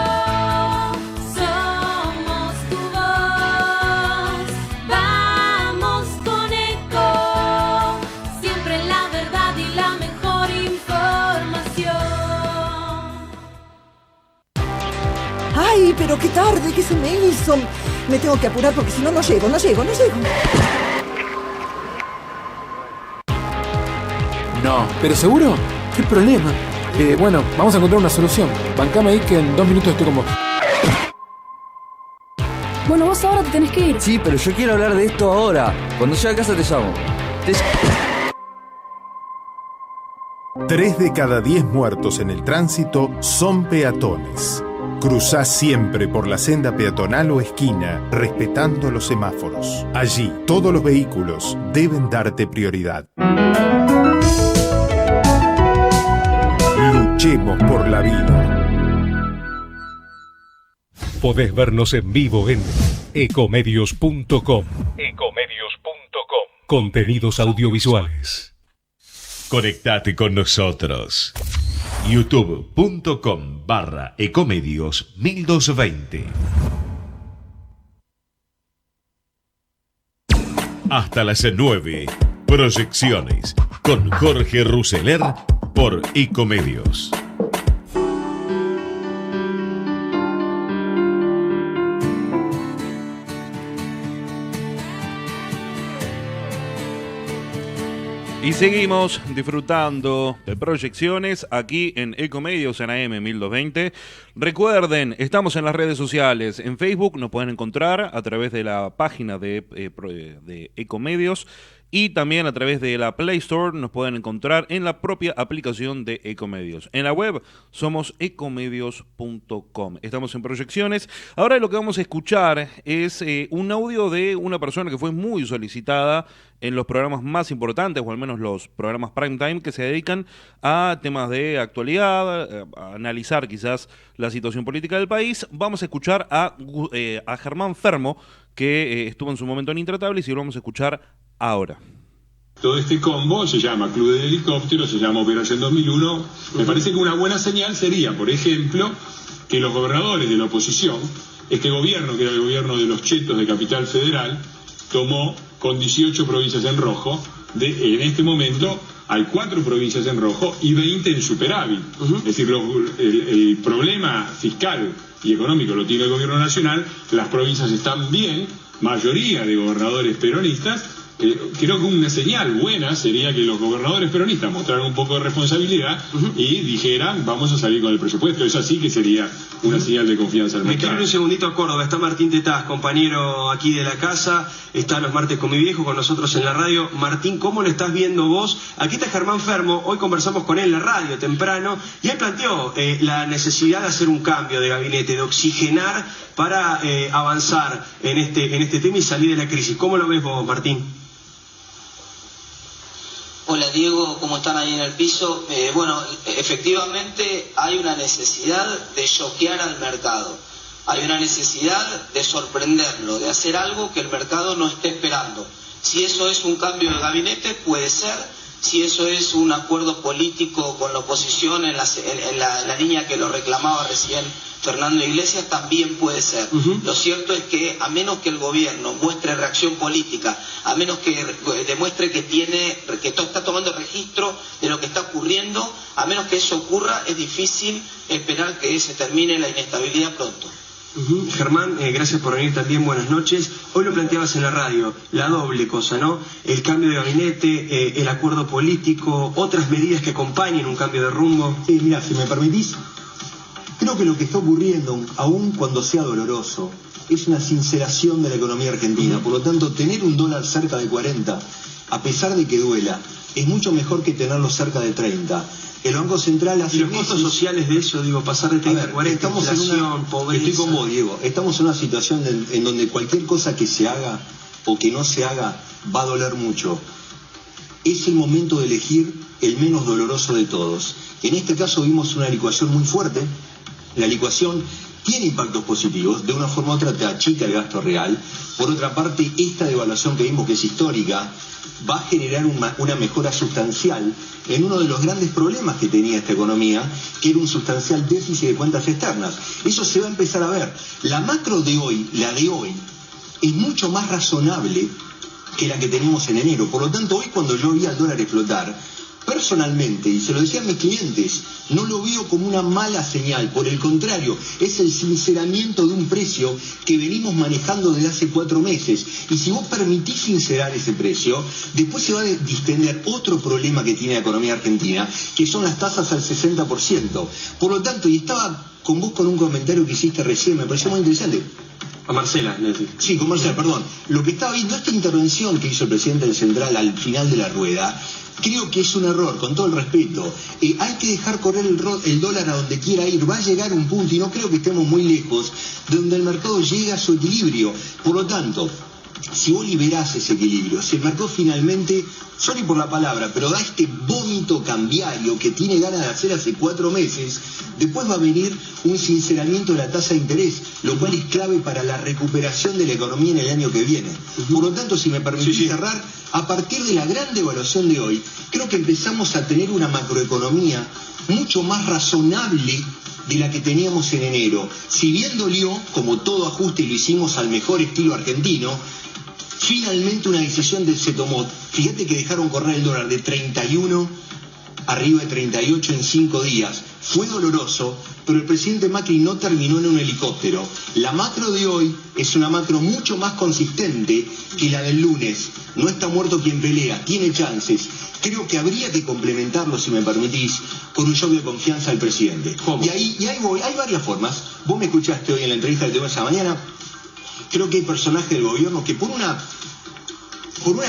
somos tu voz. Vamos con Eco, siempre la verdad y la mejor información. ¡Ay, pero qué tarde que se me hizo! Me tengo que apurar porque si no, no llego. No, ¿pero seguro? ¿Qué problema? Bueno, vamos a encontrar una solución. Bancame ahí que en 2 minutos estoy con vos. Bueno, vos ahora te tenés que ir. Sí, pero yo quiero hablar de esto ahora. Cuando llegue a casa te llamo. 3 de cada 10 muertos en el tránsito son peatones. Cruzá siempre por la senda peatonal o esquina, respetando los semáforos. Allí, todos los vehículos deben darte prioridad. Luchemos por la vida. Podés vernos en vivo en ecomedios.com. Ecomedios.com. Contenidos audiovisuales. Conectate con nosotros. youtube.com/ecomedios 1220. Hasta las 9. Proyecciones con Jorge Ruseler por Ecomedios. Y seguimos disfrutando de proyecciones aquí en Ecomedios en AM 1220. Recuerden, estamos en las redes sociales. En Facebook nos pueden encontrar a través de la página de Ecomedios y también a través de la Play Store nos pueden encontrar en la propia aplicación de Ecomedios. En la web somos ecomedios.com. Estamos en proyecciones. Ahora lo que vamos a escuchar es un audio de una persona que fue muy solicitada en los programas más importantes, o al menos los programas prime time, que se dedican a temas de actualidad, a analizar quizás la situación política del país. Vamos a escuchar a Germán Fermo, que estuvo en su momento en Intratables, y lo vamos a escuchar ahora. Todo este combo se llama Club del Helicóptero, se llama Operación 2001. Me parece que una buena señal sería, por ejemplo, que los gobernadores de la oposición, este gobierno, que era el gobierno de los chetos de Capital Federal, tomó con 18 provincias en rojo, en este momento hay 4 provincias en rojo y 20 en superávit. Es decir, el problema fiscal y económico lo tiene el gobierno nacional, las provincias están bien, mayoría de gobernadores peronistas. Creo que una señal buena sería que los gobernadores peronistas mostraran un poco de responsabilidad y dijeran, vamos a salir con el presupuesto. Eso sí que sería una señal de confianza al mercado. Me quiero ir un segundito a Córdoba. Está Martín Tetaz, compañero aquí de la casa. Está Los Martes con mi viejo, con nosotros en la radio. Martín, ¿cómo lo estás viendo vos? Aquí está Germán Fermo. Hoy conversamos con él en la radio temprano y él planteó la necesidad de hacer un cambio de gabinete, de oxigenar para avanzar en este tema y salir de la crisis. ¿Cómo lo ves vos, Martín? Hola Diego, ¿cómo están ahí en el piso? Bueno, efectivamente hay una necesidad de choquear al mercado. Hay una necesidad de sorprenderlo, de hacer algo que el mercado no esté esperando. Si eso es un cambio de gabinete, puede ser. Si eso es un acuerdo político con la oposición en la línea que lo reclamaba recién Fernando Iglesias, también puede ser. Lo cierto es que a menos que el gobierno muestre reacción política, a menos que demuestre que está tomando registro de lo que está ocurriendo, a menos que eso ocurra, es difícil esperar que se termine la inestabilidad pronto. Germán, gracias por venir también, buenas noches. Hoy lo planteabas en la radio, la doble cosa, ¿no? El cambio de gabinete, el acuerdo político, otras medidas que acompañen un cambio de rumbo. Sí, mira, si me permitís, creo que lo que está ocurriendo, aun cuando sea doloroso, es una sinceración de la economía argentina. Por lo tanto, tener un dólar cerca de 40, a pesar de que duela, es mucho mejor que tenerlo cerca de 30. El Banco Central hace... Y los costos sociales de eso, digo, pasar de 30 a 40, inflación, pobreza... Estoy con vos, Diego. Estamos en una situación en donde cualquier cosa que se haga o que no se haga va a doler mucho. Es el momento de elegir el menos doloroso de todos. En este caso vimos una licuación muy fuerte. La licuación tiene impactos positivos, de una forma u otra te achica el gasto real. Por otra parte, esta devaluación que vimos, que es histórica, va a generar una mejora sustancial en uno de los grandes problemas que tenía esta economía, que era un sustancial déficit de cuentas externas. Eso se va a empezar a ver. La macro de hoy, la de hoy, es mucho más razonable que la que teníamos en enero. Por lo tanto, hoy cuando yo vi al dólar explotar, personalmente, y se lo decía a mis clientes, no lo veo como una mala señal. Por el contrario, es el sinceramiento de un precio que venimos manejando desde hace 4 meses. Y si vos permitís sincerar ese precio, después se va a distender otro problema que tiene la economía argentina, que son las tasas al 60%. Por lo tanto, y estaba con vos con un comentario que hiciste recién, me pareció muy interesante. A Marcela, sí, con Marcela, perdón. Lo que estaba viendo, esta intervención que hizo el presidente del Central al final de la rueda, creo que es un error, con todo el respeto. Hay que dejar correr el dólar a donde quiera ir. Va a llegar un punto, y no creo que estemos muy lejos, de donde el mercado llegue a su equilibrio. Por lo tanto, si vos liberás ese equilibrio, si el mercado finalmente, sorry por la palabra, pero da este vómito cambiario que tiene ganas de hacer hace 4 meses, después va a venir un sinceramiento de la tasa de interés, lo cual es clave para la recuperación de la economía en el año que viene. Por lo tanto, si me permitís cerrar, a partir de la gran devaluación de hoy, creo que empezamos a tener una macroeconomía mucho más razonable de la que teníamos en enero. Si bien dolió, como todo ajuste y lo hicimos al mejor estilo argentino, finalmente una decisión se tomó. Fíjate que dejaron correr el dólar de 31 arriba de 38 en 5 días. Fue doloroso, pero el presidente Macri no terminó en un helicóptero. La macro de hoy es una macro mucho más consistente que la del lunes. No está muerto quien pelea, tiene chances. Creo que habría que complementarlo, si me permitís, con un show de confianza al presidente. ¿Cómo? Y ahí voy, hay varias formas. Vos me escuchaste hoy en la entrevista que tuve esa mañana. Creo que hay personajes del gobierno que por una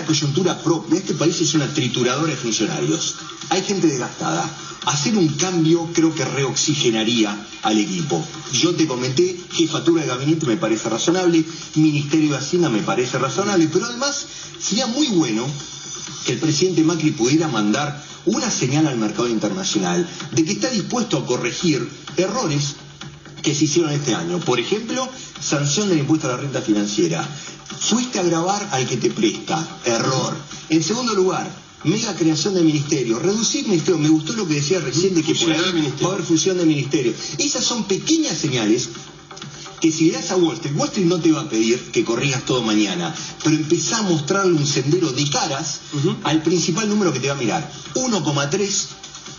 coyuntura propia, este país es una trituradora de funcionarios. Hay gente desgastada. Hacer un cambio creo que reoxigenaría al equipo. Yo te comenté, jefatura de gabinete me parece razonable, Ministerio de Hacienda me parece razonable, pero además sería muy bueno que el presidente Macri pudiera mandar una señal al mercado internacional de que está dispuesto a corregir errores que se hicieron este año. Por ejemplo, sanción del impuesto a la renta financiera. Fuiste a grabar al que te presta. Error. En segundo lugar, mega creación de ministerios. Reducir ministerios. Me gustó lo que decía recién de que por ahí va a haber fusión de ministerios. Esas son pequeñas señales que si le das a Wall Street no te va a pedir que corrijas todo mañana, pero empezá a mostrarle un sendero de caras al principal número que te va a mirar. 1,3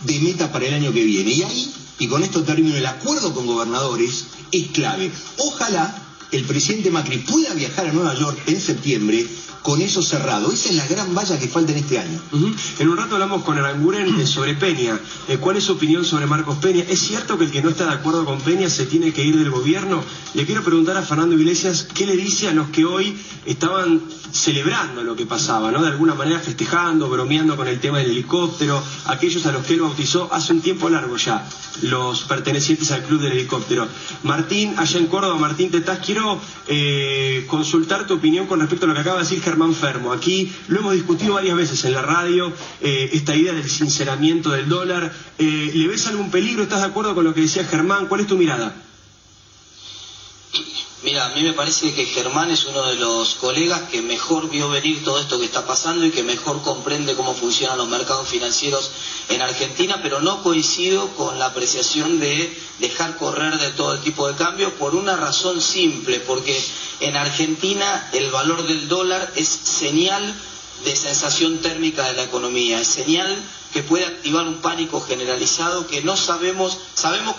de meta para el año que viene. Y ahí, y con esto termino, el acuerdo con gobernadores es clave. Ojalá el presidente Macri pueda viajar a Nueva York en septiembre con eso cerrado. Esa es la gran valla que falta en este año. En un rato hablamos con Aranguren sobre Peña. ¿Cuál es su opinión sobre Marcos Peña? ¿Es cierto que el que no está de acuerdo con Peña se tiene que ir del gobierno? Le quiero preguntar a Fernando Iglesias qué le dice a los que hoy estaban celebrando lo que pasaba, ¿no? De alguna manera festejando, bromeando con el tema del helicóptero, aquellos a los que él bautizó hace un tiempo largo ya, los pertenecientes al club del helicóptero. Martín, allá en Córdoba, Martín Tetaz, quiero consultar tu opinión con respecto a lo que acaba de decir Germán Fermo. Aquí lo hemos discutido varias veces en la radio, esta idea del sinceramiento del dólar. ¿Le ves algún peligro? ¿Estás de acuerdo con lo que decía Germán? ¿Cuál es tu mirada? Mira, a mí me parece que Germán es uno de los colegas que mejor vio venir todo esto que está pasando y que mejor comprende cómo funcionan los mercados financieros en Argentina, pero no coincido con la apreciación de dejar correr de todo el tipo de cambios por una razón simple, porque en Argentina el valor del dólar es señal de sensación térmica de la economía, es señal que puede activar un pánico generalizado que no sabemos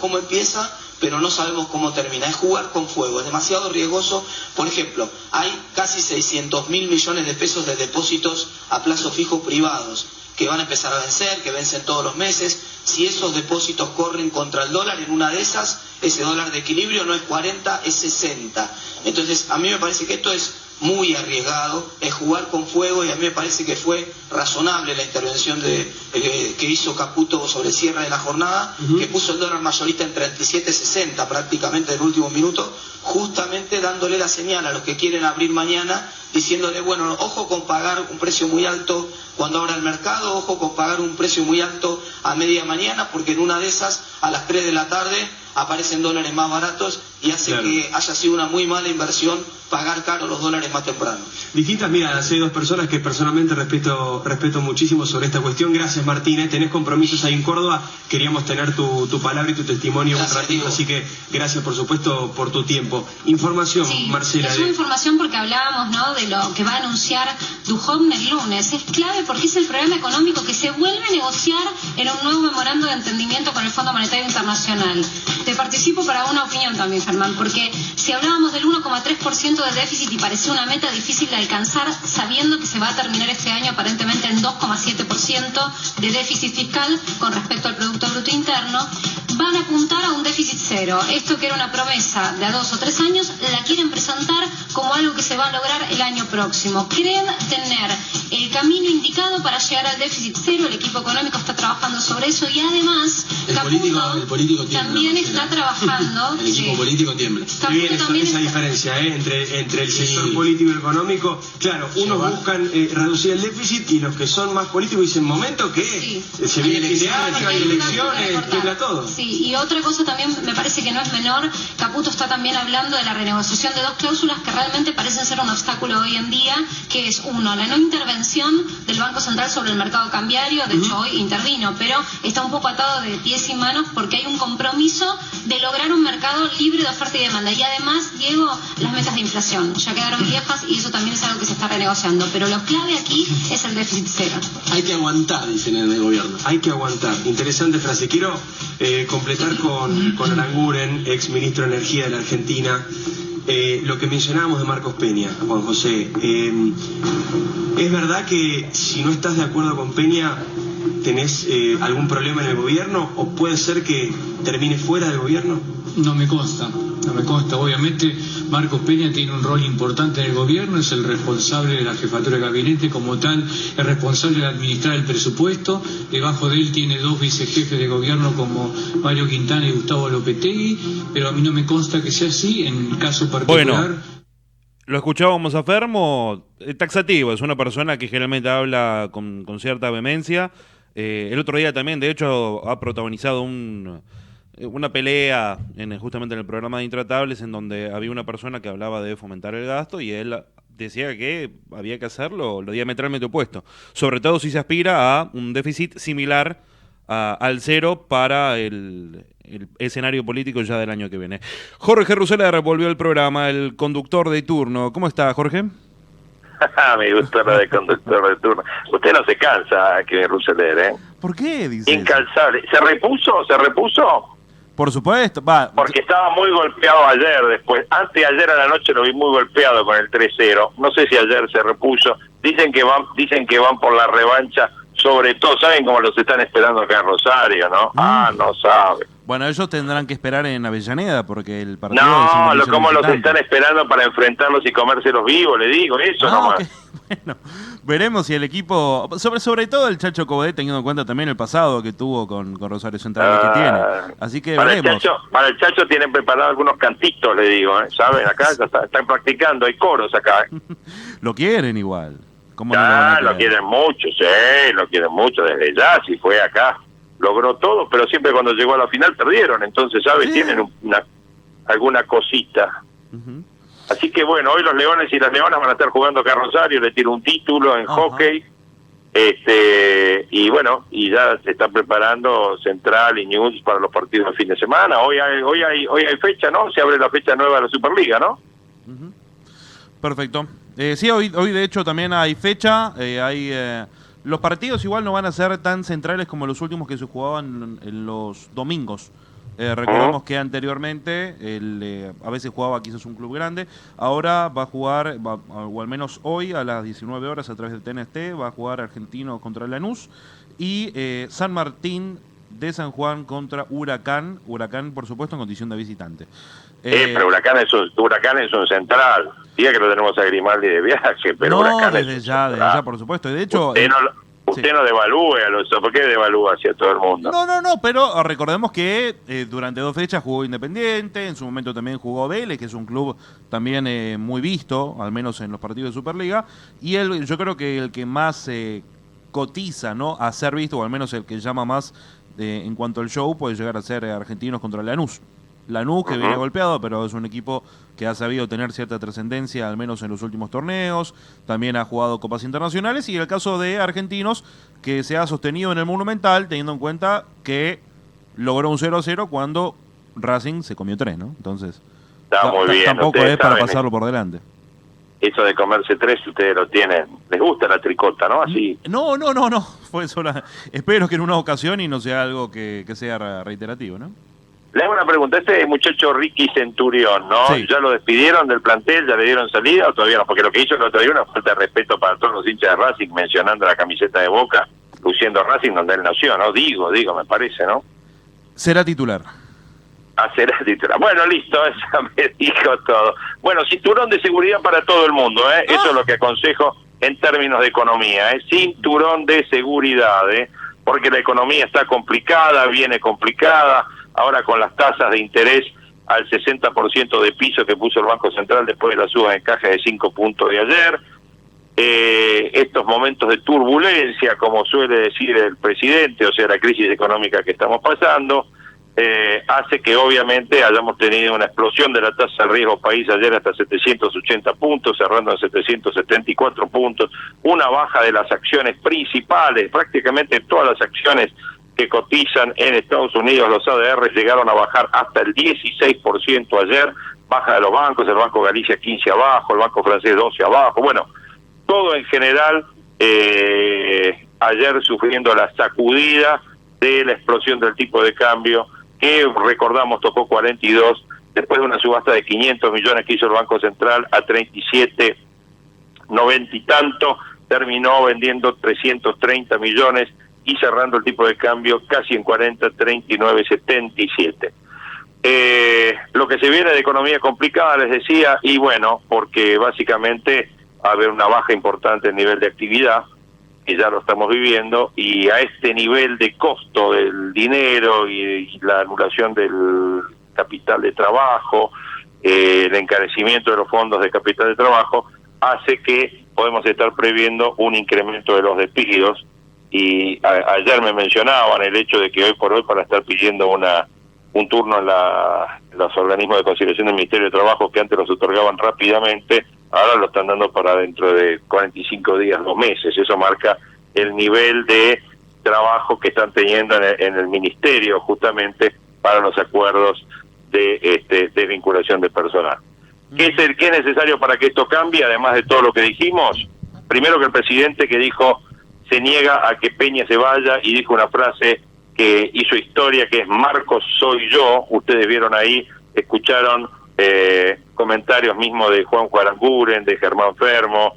cómo empieza, pero no sabemos cómo termina. Es jugar con fuego, es demasiado riesgoso. Por ejemplo, hay casi 600.000 millones de pesos de depósitos a plazo fijo privados que van a empezar a vencer, que vencen todos los meses. Si esos depósitos corren contra el dólar, en una de esas, ese dólar de equilibrio no es 40, es 60. Entonces, a mí me parece que esto es muy arriesgado, es jugar con fuego, y a mí me parece que fue razonable la intervención que hizo Caputo sobre el cierre de la jornada, que puso el dólar mayorista en 37.60 prácticamente en el último minuto, justamente dándole la señal a los que quieren abrir mañana, diciéndole, bueno, ojo con pagar un precio muy alto cuando abra el mercado, ojo con pagar un precio muy alto a media mañana, porque en una de esas, a las 3 de la tarde, aparecen dólares más baratos y hace que haya sido una muy mala inversión pagar caro los dólares más temprano. Distintas miradas, hay dos personas que personalmente respeto muchísimo sobre esta cuestión. Gracias, Martín, tenés compromisos ahí en Córdoba, queríamos tener tu palabra y tu testimonio un ratito, así que gracias por supuesto por tu tiempo. Información, sí, Marcela. Es una información porque hablábamos, ¿no?, de lo que va a anunciar Duhovne el lunes. Es clave porque es el programa económico que se vuelve a negociar en un nuevo memorando de entendimiento con el Fondo Monetario Internacional. Te participo para una opinión también, Germán, porque si hablábamos del 1,3% de déficit y parecía una meta difícil de alcanzar, sabiendo que se va a terminar este año aparentemente en 2,7% de déficit fiscal con respecto al Producto Bruto Interno, van a apuntar a un déficit cero. Esto que era una promesa de a 2 o 3 años, la quieren presentar como algo que se va a lograr el año próximo. Creen tener el camino indicado para llegar al déficit cero, el equipo económico está trabajando sobre eso y además El político tiembla, también está trabajando. El equipo político tiembla. Qué bien esa diferencia entre el sector político y económico. Claro, unos buscan reducir el déficit y los que son más políticos dicen momento que se viene el fin de año, hay elecciones, tiembla todo. Sí, y otra cosa también me parece que no es menor, Caputo está también hablando de la renegociación de 2 cláusulas que realmente parecen ser un obstáculo hoy en día, que es uno, la no intervención del Banco Central sobre el mercado cambiario, de hecho hoy intervino, pero está un poco atado de pies y manos porque hay un compromiso de lograr un mercado libre de oferta y demanda. Y además, Diego, las metas de inflación ya quedaron viejas y eso también es algo que se está renegociando. Pero lo clave aquí es el déficit cero. Hay que aguantar, dicen en el gobierno. Hay que aguantar. Interesante frase. Quiero completar con Aranguren, ex ministro de Energía de la Argentina, lo que mencionábamos de Marcos Peña, Juan José. ¿Es verdad que si no estás de acuerdo con Peña tenés algún problema en el gobierno o puede ser que termine fuera del gobierno? No me consta. Obviamente Marcos Peña tiene un rol importante en el gobierno, es el responsable de la jefatura de gabinete, como tal es responsable de administrar el presupuesto. Debajo de él tiene 2 vicejefes de gobierno como Mario Quintana y Gustavo Lopetegui, pero a mí no me consta que sea así. En el caso particular... Bueno, lo escuchábamos a Fermo, taxativo, es una persona que generalmente habla con cierta vehemencia. El otro día también, de hecho, ha protagonizado una pelea justamente en el programa de Intratables, en donde había una persona que hablaba de fomentar el gasto y él decía que había que hacerlo lo diametralmente opuesto, sobre todo si se aspira a un déficit similar al cero para el escenario político ya del año que viene. Jorge Russeler volvió al programa, el conductor de turno. ¿Cómo está, Jorge? Me gusta lo de conductor de turno. Usted no se cansa, que Russeler, ¿eh? ¿Por qué? Dice Incalzable. ¿Se repuso? Por supuesto. Porque estaba muy golpeado ayer, después. Anteayer a la noche lo vi muy golpeado con el 3-0. No sé si ayer se repuso. Dicen que van por la revancha. Sobre todo, ¿saben cómo los están esperando acá en Rosario, no? No sabe. Bueno, ellos tendrán que esperar en Avellaneda, porque el partido... No, como los están esperando para enfrentarlos y comérselos vivos, le digo, eso nomás. Okay. Bueno, veremos si el equipo... Sobre todo el Chacho Cobodet, teniendo en cuenta también el pasado que tuvo con Rosario Central que tiene. Así que veremos. Para el Chacho tienen preparado algunos cantitos, le digo, ¿saben? Acá ya están practicando, hay coros acá. Lo quieren igual. Lo quieren mucho, desde ya, si fue acá, logró todo, pero siempre cuando llegó a la final perdieron, entonces, ¿sabes? Sí. Tienen alguna cosita. Así que bueno, hoy los Leones y las Leonas van a estar jugando acá a Rosario, le tiro un título en hockey, y bueno, y ya se está preparando Central y News para los partidos del fin de semana. Hoy hay fecha, ¿no? Se abre la fecha nueva de la Superliga, ¿no? Perfecto. Sí, hoy de hecho también hay fecha, los partidos igual no van a ser tan centrales como los últimos que se jugaban en los domingos. Recordemos que anteriormente a veces jugaba quizás un club grande, ahora va a jugar, o al menos hoy a las 19 horas a través del TNT, va a jugar Argentino contra Lanús y San Martín de San Juan contra Huracán, por supuesto en condición de visitante. Pero Huracán es un central. Diga que lo tenemos a Grimaldi de viaje, pero no, Huracán desde ya, por supuesto. Y de hecho, usted no devalúe a los... ¿Por qué devalúa hacia todo el mundo? No, pero recordemos que durante 2 fechas jugó Independiente, en su momento también jugó Vélez, que es un club también muy visto, al menos en los partidos de Superliga, y yo creo que el que más cotiza, ¿no?, a ser visto, o al menos el que llama más en cuanto al show, puede llegar a ser Argentinos contra Lanús. Lanús, que viene golpeado, pero es un equipo que ha sabido tener cierta trascendencia, al menos en los últimos torneos. También ha jugado copas internacionales. Y el caso de Argentinos, que se ha sostenido en el Monumental, teniendo en cuenta que logró un 0-0 cuando Racing se comió 3, ¿no? Entonces, muy bien, tampoco es para pasarlo por delante. Eso de comerse 3, ustedes lo tienen. Les gusta la tricota, ¿no? Así. No. Fue sola. Espero que en una ocasión y no sea algo que sea reiterativo, ¿no? Le hago una pregunta, este muchacho Ricky Centurión, ¿no? Sí. ¿Ya lo despidieron del plantel, ya le dieron salida o todavía no? Porque lo que hizo el otro día una falta de respeto para todos los hinchas de Racing, mencionando la camiseta de Boca, luciendo Racing donde él nació, ¿no? Digo, me parece, ¿no? Será titular. hacer el titular. Bueno, listo, eso me dijo todo. Bueno, cinturón de seguridad para todo el mundo, ¿eh? Eso es lo que aconsejo en términos de economía, ¿eh? Cinturón de seguridad, ¿eh? Porque la economía está complicada, viene complicada, ahora con las tasas de interés al 60% de piso que puso el Banco Central después de la suba de caja de 5 puntos de ayer. Estos momentos de turbulencia, como suele decir el presidente, o sea, la crisis económica que estamos pasando, hace que obviamente hayamos tenido una explosión de la tasa de riesgo país ayer hasta 780 puntos, cerrando en 774 puntos, una baja de las acciones principales, prácticamente todas las acciones que cotizan en Estados Unidos, los ADR llegaron a bajar hasta el 16% ayer, baja de los bancos, el Banco Galicia 15 abajo, el Banco Francés 12 abajo, bueno, todo en general, ayer sufriendo la sacudida de la explosión del tipo de cambio, que recordamos tocó 42, después de una subasta de 500 millones que hizo el Banco Central a 37,90 y tanto, terminó vendiendo 330 millones y cerrando el tipo de cambio casi en 40, 39,77. Lo que se viene de economía complicada, les decía, y bueno, porque básicamente va a haber una baja importante en nivel de actividad, que ya lo estamos viviendo, y a este nivel de costo del dinero y la anulación del capital de trabajo, el encarecimiento de los fondos de capital de trabajo, hace que podemos estar previendo un incremento de los despidos, y ayer me mencionaban el hecho de que hoy por hoy para estar pidiendo un turno en los organismos de conciliación del Ministerio de Trabajo, que antes los otorgaban rápidamente, ahora lo están dando para dentro de 45 días, 2 meses. Eso marca el nivel de trabajo que están teniendo en el Ministerio justamente para los acuerdos de vinculación de personal. ¿Qué es necesario para que esto cambie, además de todo lo que dijimos? Primero, que el presidente, que dijo se niega a que Peña se vaya, y dijo una frase que hizo historia, que es Marcos soy yo. Ustedes vieron ahí, escucharon comentarios mismos de Juan Aranguren, de Germán Fermo,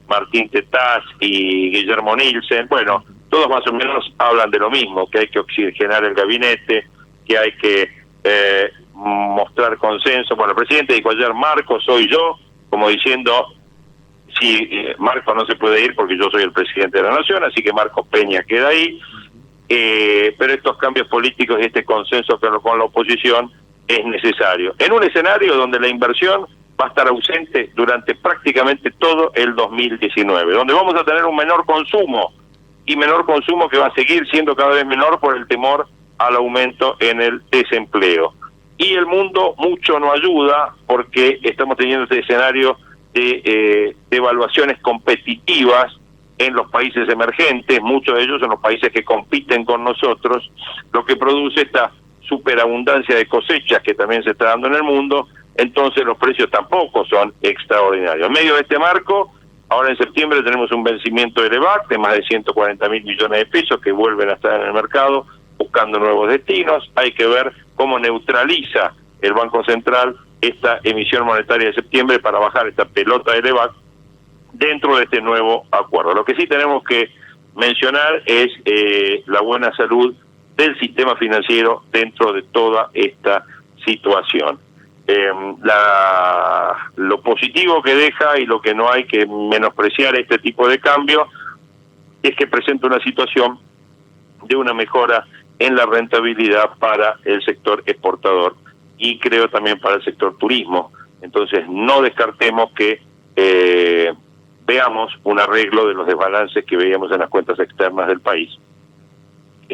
Martín Tetaz y Guillermo Nielsen. Bueno, todos más o menos hablan de lo mismo, que hay que oxigenar el gabinete, que hay que mostrar consenso. Bueno, el presidente dijo ayer, Marcos soy yo, como diciendo, sí, Marcos no se puede ir porque yo soy el presidente de la Nación, así que Marcos Peña queda ahí, pero estos cambios políticos y este consenso con la oposición es necesario. En un escenario donde la inversión va a estar ausente durante prácticamente todo el 2019, donde vamos a tener un menor consumo, y menor consumo que va a seguir siendo cada vez menor por el temor al aumento en el desempleo. Y el mundo mucho no ayuda, porque estamos teniendo este escenario de evaluaciones competitivas en los países emergentes, muchos de ellos son los países que compiten con nosotros, lo que produce esta superabundancia de cosechas que también se está dando en el mundo. Entonces los precios tampoco son extraordinarios. En medio de este marco, ahora en septiembre tenemos un vencimiento de EVAC de más de 140.000 millones de pesos que vuelven a estar en el mercado buscando nuevos destinos. Hay que ver cómo neutraliza el Banco Central esta emisión monetaria de septiembre para bajar esta pelota del EVAC dentro de este nuevo acuerdo. Lo que sí tenemos que mencionar es la buena salud del sistema financiero dentro de toda esta situación. Lo positivo que deja, y lo que no hay que menospreciar este tipo de cambio, es que presenta una situación de una mejora en la rentabilidad para el sector exportador y creo también para el sector turismo. Entonces no descartemos que veamos un arreglo de los desbalances que veíamos en las cuentas externas del país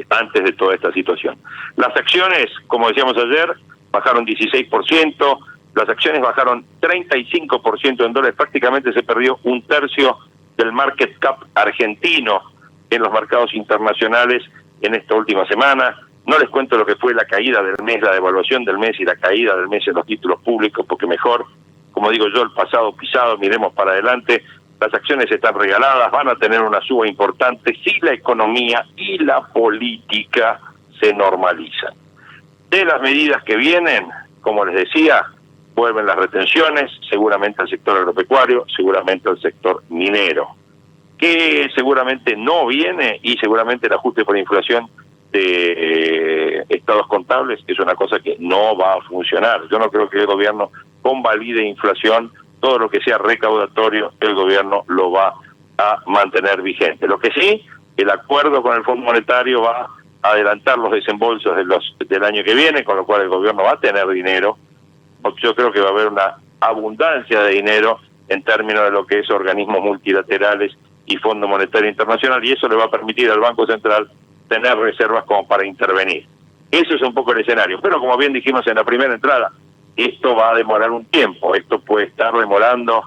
antes de toda esta situación. Las acciones, como decíamos ayer, bajaron 16%, las acciones bajaron 35% en dólares, prácticamente se perdió un tercio del market cap argentino en los mercados internacionales en esta última semana. No les cuento lo que fue la caída del mes, la devaluación del mes y la caída del mes en los títulos públicos, porque mejor, como digo yo, el pasado pisado, miremos para adelante. Las acciones están regaladas, van a tener una suba importante si la economía y la política se normalizan. De las medidas que vienen, como les decía, vuelven las retenciones, seguramente al sector agropecuario, seguramente al sector minero. Que seguramente no viene, y seguramente el ajuste por inflación de estados contables, es una cosa que no va a funcionar. Yo no creo que el gobierno convalide inflación, todo lo que sea recaudatorio, el gobierno lo va a mantener vigente. Lo que sí, el acuerdo con el Fondo Monetario va a adelantar los desembolsos del año que viene, con lo cual el gobierno va a tener dinero. Yo creo que va a haber una abundancia de dinero en términos de lo que es organismos multilaterales y Fondo Monetario Internacional, y eso le va a permitir al Banco Central tener reservas como para intervenir. Eso es un poco el escenario, pero como bien dijimos en la primera entrada, esto va a demorar un tiempo, esto puede estar demorando,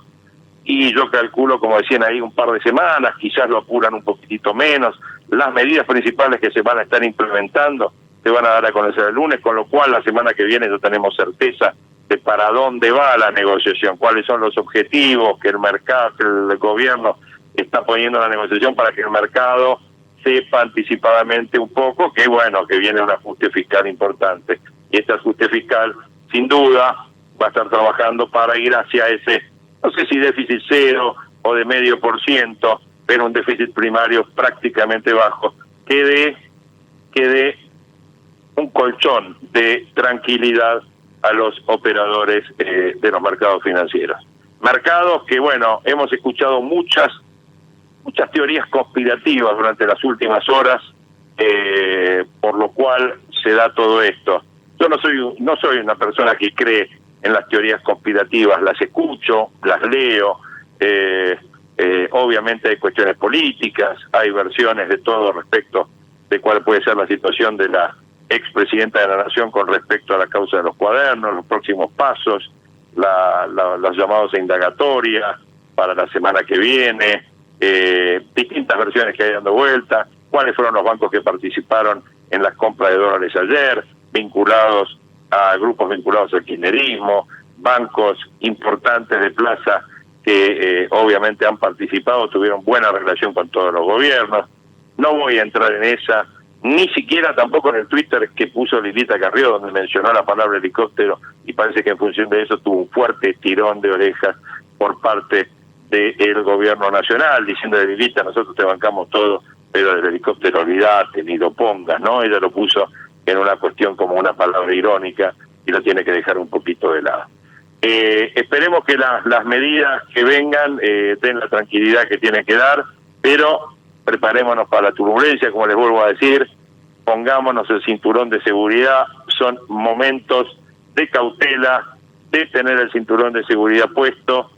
y yo calculo, como decían ahí, un par de semanas, quizás lo apuran un poquitito menos. Las medidas principales que se van a estar implementando se van a dar a conocer el lunes, con lo cual la semana que viene ya tenemos certeza de para dónde va la negociación, cuáles son los objetivos que el mercado, que el gobierno está poniendo en la negociación para que el mercado sepa anticipadamente un poco que bueno, que viene un ajuste fiscal importante. Y este ajuste fiscal, sin duda, va a estar trabajando para ir hacia ese, no sé si déficit cero o de 0,5%, pero un déficit primario prácticamente bajo, que dé un colchón de tranquilidad a los operadores de los mercados financieros. Mercados que, bueno, hemos escuchado muchas teorías conspirativas durante las últimas horas, por lo cual se da todo esto. Yo no soy una persona que cree en las teorías conspirativas, las escucho, las leo, obviamente hay cuestiones políticas, hay versiones de todo respecto de cuál puede ser la situación de la expresidenta de la Nación con respecto a la causa de los cuadernos, los próximos pasos, los llamados a indagatoria para la semana que viene, distintas versiones que hay dando vuelta, cuáles fueron los bancos que participaron en las compras de dólares ayer, vinculados a grupos vinculados al kirchnerismo, bancos importantes de plaza que obviamente han participado, tuvieron buena relación con todos los gobiernos. No voy a entrar en esa, ni siquiera tampoco en el Twitter que puso Lilita Carrió, donde mencionó la palabra helicóptero, y parece que en función de eso tuvo un fuerte tirón de orejas por parte del gobierno nacional, diciendo de Lilita, nosotros te bancamos todo, pero del helicóptero olvidate, ni lo pongas, ¿no? Ella lo puso en una cuestión como una palabra irónica y lo tiene que dejar un poquito de lado. Esperemos que las medidas que vengan den la tranquilidad que tienen que dar, pero preparémonos para la turbulencia, como les vuelvo a decir, pongámonos el cinturón de seguridad, son momentos de cautela, de tener el cinturón de seguridad puesto,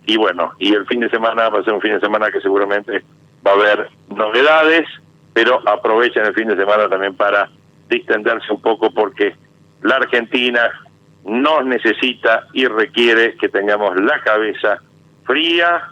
y bueno, y el fin de semana va a ser un fin de semana que seguramente va a haber novedades, pero aprovechen el fin de semana también para distenderse un poco, porque la Argentina nos necesita y requiere que tengamos la cabeza fría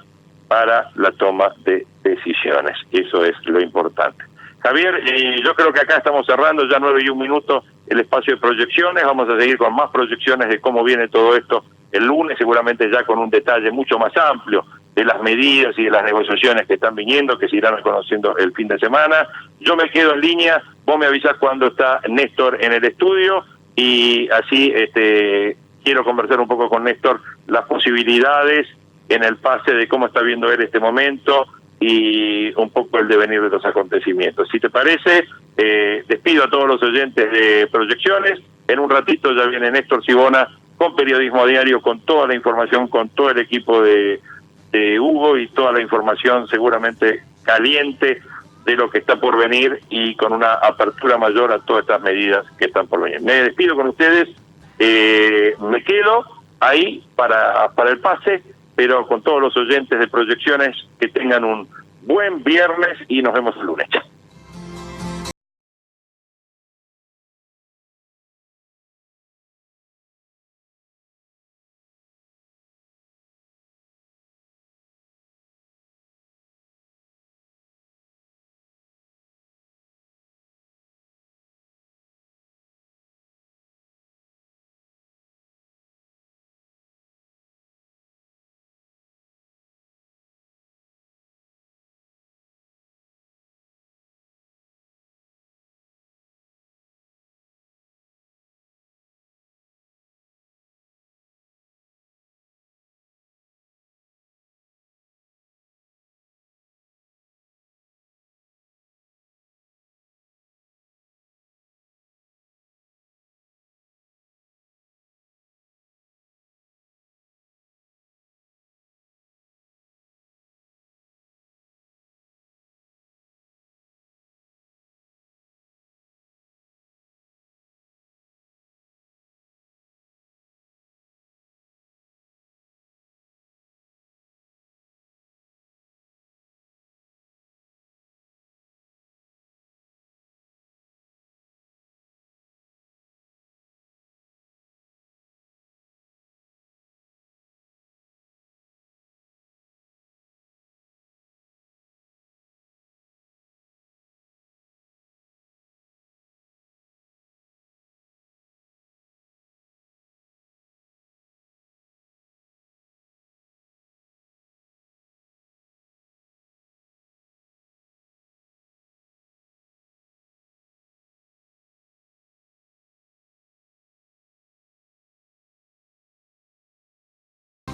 para la toma de decisiones. Eso es lo importante. Javier, yo creo que acá estamos cerrando ya 9:01 el espacio de proyecciones. Vamos a seguir con más proyecciones de cómo viene todo esto el lunes, seguramente ya con un detalle mucho más amplio de las medidas y de las negociaciones que están viniendo, que se irán conociendo el fin de semana. Yo me quedo en línea, vos me avisás cuando está Néstor en el estudio, y así quiero conversar un poco con Néstor las posibilidades en el pase de cómo está viendo él este momento y un poco el devenir de los acontecimientos. Si te parece, despido a todos los oyentes de Proyecciones. En un ratito ya viene Néstor Sibona con Periodismo Diario, con toda la información, con todo el equipo de Hugo y toda la información seguramente caliente de lo que está por venir y con una apertura mayor a todas estas medidas que están por venir. Me despido con ustedes, me quedo ahí para el pase, pero con todos los oyentes de Proyecciones, que tengan un buen viernes y nos vemos el lunes. Chao.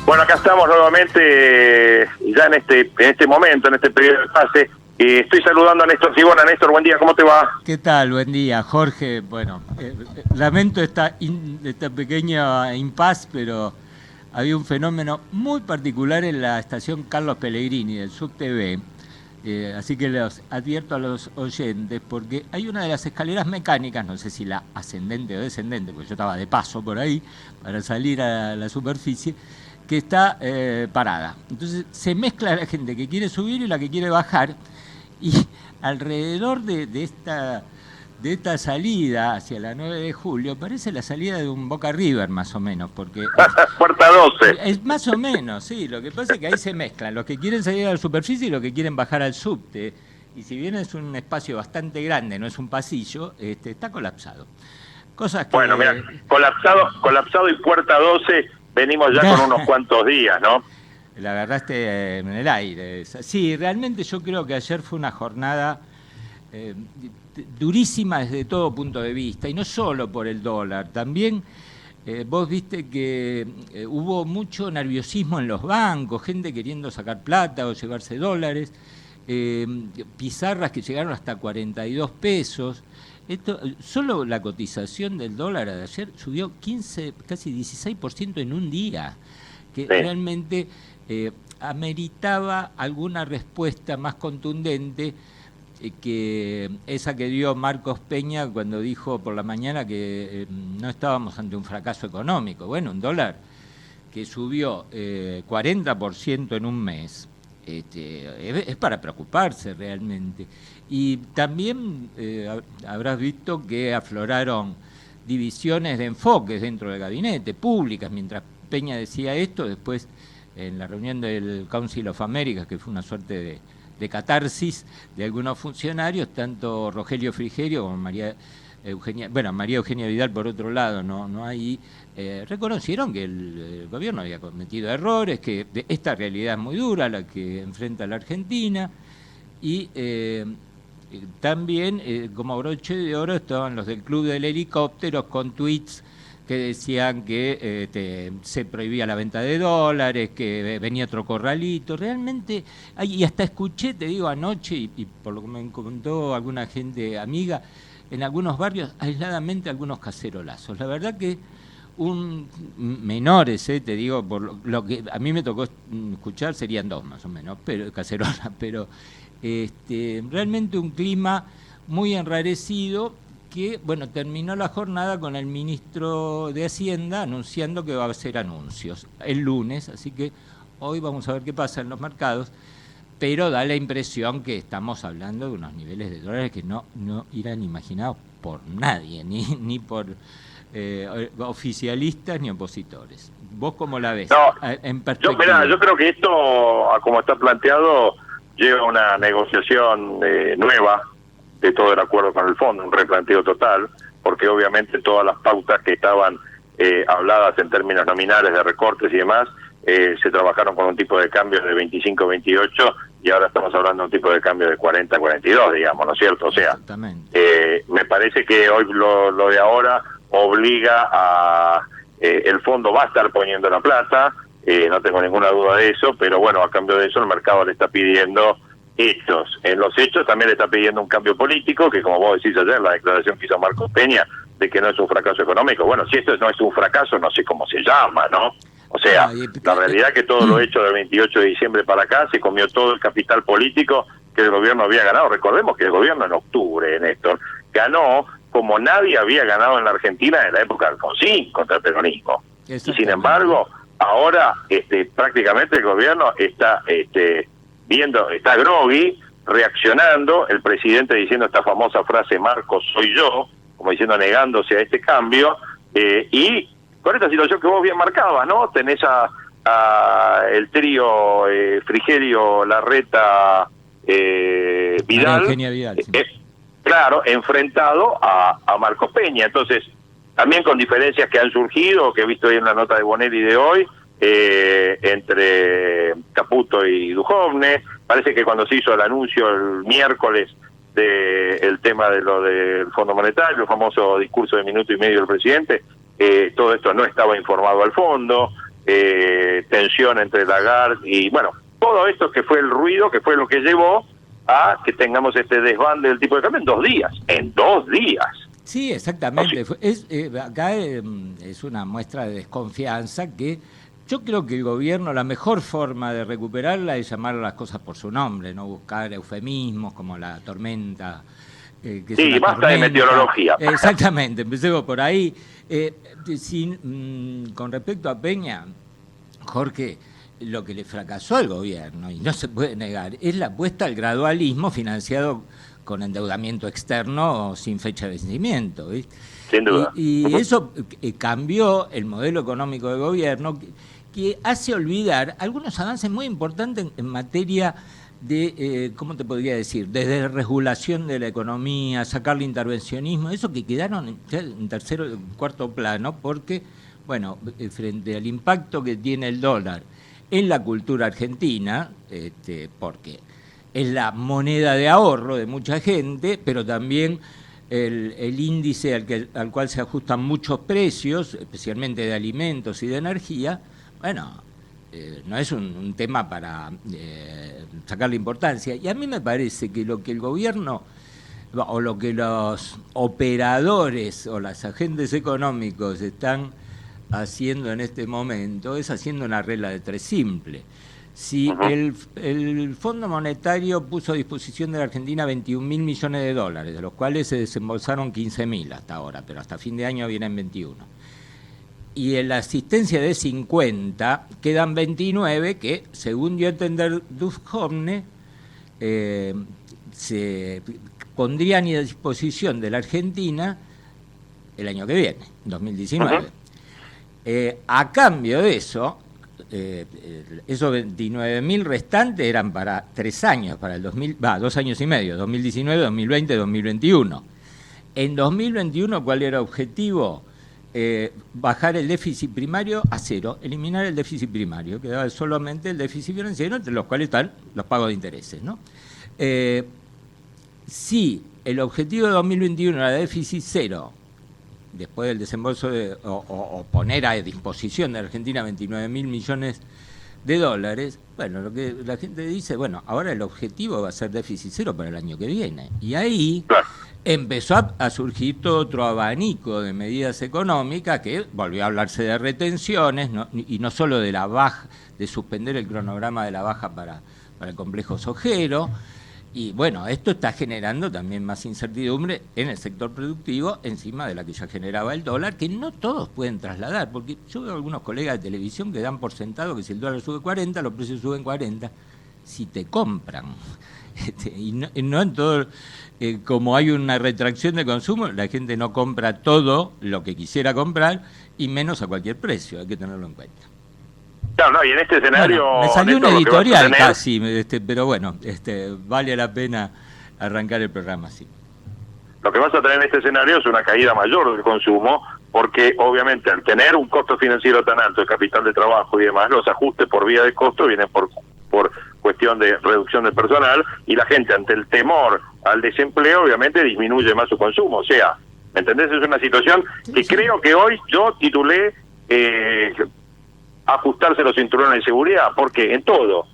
Bueno, acá estamos nuevamente, ya en este momento, en este periodo de fase. Estoy saludando a Néstor Sigona. Néstor, buen día, ¿cómo te va? ¿Qué tal? Buen día, Jorge. Bueno, lamento esta pequeña impas, pero había un fenómeno muy particular en la estación Carlos Pellegrini del SubTV. Así que les advierto a los oyentes, porque hay una de las escaleras mecánicas, no sé si la ascendente o descendente, porque yo estaba de paso por ahí para salir a la superficie, que está parada. Entonces se mezcla la gente que quiere subir y la que quiere bajar, y alrededor de esta salida hacia la 9 de julio parece la salida de un Boca River más o menos, porque Puerta 12. es más o menos, sí. Lo que pasa es que ahí se mezclan los que quieren salir a la superficie y los que quieren bajar al subte, y si bien es un espacio bastante grande, no es un pasillo, está colapsado. Cosas que... Bueno, mira, colapsado y Puerta 12 venimos ya con unos cuantos días, ¿no? La agarraste en el aire. Sí, realmente yo creo que ayer fue una jornada durísima desde todo punto de vista, y no solo por el dólar, también vos viste que hubo mucho nerviosismo en los bancos, gente queriendo sacar plata o llevarse dólares, pizarras que llegaron hasta 42 pesos. Solo la cotización del dólar de ayer subió 15, casi 16% en un día, que realmente ameritaba alguna respuesta más contundente que esa que dio Marcos Peña cuando dijo por la mañana que no estábamos ante un fracaso económico. Bueno, un dólar que subió 40% en un mes, es para preocuparse realmente. Y también habrás visto que afloraron divisiones de enfoques dentro del gabinete, públicas. Mientras Peña decía esto, después en la reunión del Council of America, que fue una suerte de catarsis de algunos funcionarios, tanto Rogelio Frigerio como María Eugenia Vidal por otro lado, no ahí, reconocieron que el gobierno había cometido errores, que esta realidad es muy dura, la que enfrenta la Argentina, y también como broche de oro estaban los del Club del Helicóptero con tweets que decían que se prohibía la venta de dólares, que venía otro corralito. Realmente, y hasta escuché, te digo, anoche, y por lo que me contó alguna gente amiga, en algunos barrios, aisladamente, algunos cacerolazos. La verdad que menores, te digo, por lo que a mí me tocó escuchar, serían dos más o menos, pero cacerolas, pero realmente un clima muy enrarecido, que, bueno, terminó la jornada con el ministro de Hacienda anunciando que va a hacer anuncios el lunes, así que hoy vamos a ver qué pasa en los mercados, pero da la impresión que estamos hablando de unos niveles de dólares que no eran imaginados por nadie, ni por oficialistas ni opositores. ¿Vos cómo la ves? En perspectiva. Yo creo que esto, como está planteado, lleva una negociación nueva de todo el acuerdo con el fondo, un replanteo total, porque obviamente todas las pautas que estaban habladas en términos nominales de recortes y demás, se trabajaron con un tipo de cambio de 25-28 y ahora estamos hablando de un tipo de cambio de 40-42, digamos, ¿no es cierto? O sea, me parece que hoy lo de ahora obliga a... el fondo va a estar poniendo la plata, no tengo ninguna duda de eso, pero bueno, a cambio de eso el mercado le está pidiendo hechos. En los hechos también le está pidiendo un cambio político, que como vos decís ayer, la declaración que hizo Marcos Peña de que no es un fracaso económico. Bueno, si esto no es un fracaso, no sé cómo se llama, ¿no? O sea, la realidad es que todo lo hecho del 28 de diciembre para acá se comió todo el capital político que el gobierno había ganado. Recordemos que el gobierno en octubre, Néstor, ganó como nadie había ganado en la Argentina en la época de Alfonsín contra el peronismo. Y sin embargo, ahora prácticamente el gobierno está está groggy, reaccionando, el presidente diciendo esta famosa frase, Marcos soy yo, como diciendo negándose a este cambio, y con esta situación que vos bien marcabas, ¿no? Tenés a el trío Frigerio, Larreta, Vidal, sí. Claro, enfrentado a Marcos Peña. Entonces, también con diferencias que han surgido, que he visto ahí en la nota de Bonelli de hoy, entre Caputo y Duhovne. Parece que cuando se hizo el anuncio el miércoles del tema de lo del Fondo Monetario, el famoso discurso de minuto y medio del presidente, todo esto no estaba informado al fondo. tensión entre Lagarde y, bueno, todo esto que fue el ruido, que fue lo que llevó a que tengamos este desbande del tipo de cambio en 2 días. Sí, exactamente. Acá es una muestra de desconfianza que yo creo que el gobierno, la mejor forma de recuperarla es llamar a las cosas por su nombre, no buscar eufemismos como la tormenta. Sí, basta de meteorología. Exactamente, empecemos por ahí. Con respecto a Peña, Jorge, lo que le fracasó al gobierno, y no se puede negar, es la apuesta al gradualismo financiado con endeudamiento externo sin fecha de vencimiento, ¿viste? Sin duda. Y eso cambió el modelo económico del gobierno, que hace olvidar algunos avances muy importantes en materia de, ¿cómo te podría decir?, desde regulación de la economía, sacarle intervencionismo, eso que quedaron en tercero y cuarto plano, porque, bueno, frente al impacto que tiene el dólar en la cultura argentina, porque es la moneda de ahorro de mucha gente, pero también el índice al cual se ajustan muchos precios, especialmente de alimentos y de energía, bueno, no es un tema para sacarle importancia. Y a mí me parece que lo que el gobierno, o lo que los operadores o los agentes económicos están haciendo en este momento es haciendo una regla de 3 simple. Si el Fondo Monetario puso a disposición de la Argentina 21.000 millones de dólares, de los cuales se desembolsaron 15.000 hasta ahora, pero hasta fin de año vienen 21. Y en la asistencia de 50 quedan 29 que, según dio a entender Duhovne, se pondrían a disposición de la Argentina el año que viene, 2019. A cambio de eso, esos 29.000 restantes eran para 3 años, para el 2 años y medio, 2019, 2020, 2021. En 2021, ¿cuál era el objetivo? Bajar el déficit primario a 0, eliminar el déficit primario, quedaba solamente el déficit financiero, entre los cuales están los pagos de intereses, ¿no? Si el objetivo de 2021 era déficit 0, después del desembolso o poner a disposición de Argentina 29.000 millones de dólares, bueno, lo que la gente dice, bueno, ahora el objetivo va a ser déficit 0 para el año que viene. Y ahí empezó a surgir todo otro abanico de medidas económicas, que volvió a hablarse de retenciones, y no solo de la baja, de suspender el cronograma de la baja para el complejo sojero. Y bueno, esto está generando también más incertidumbre en el sector productivo, encima de la que ya generaba el dólar, que no todos pueden trasladar, porque yo veo algunos colegas de televisión que dan por sentado que si el dólar sube 40, los precios suben 40, si te compran. Y no en todo, como hay una retracción de consumo, la gente no compra todo lo que quisiera comprar, y menos a cualquier precio, hay que tenerlo en cuenta. Claro, no, y en este escenario... Bueno, me salió una editorial casi, pero bueno, vale la pena arrancar el programa así. Lo que vas a tener en este escenario es una caída mayor del consumo, porque obviamente al tener un costo financiero tan alto, de capital de trabajo y demás, los ajustes por vía de costo vienen por cuestión de reducción de personal, y la gente, ante el temor al desempleo, obviamente disminuye más su consumo. O sea, ¿me entendés? Es una situación que creo que hoy yo titulé... ajustarse los cinturones de seguridad, porque en todo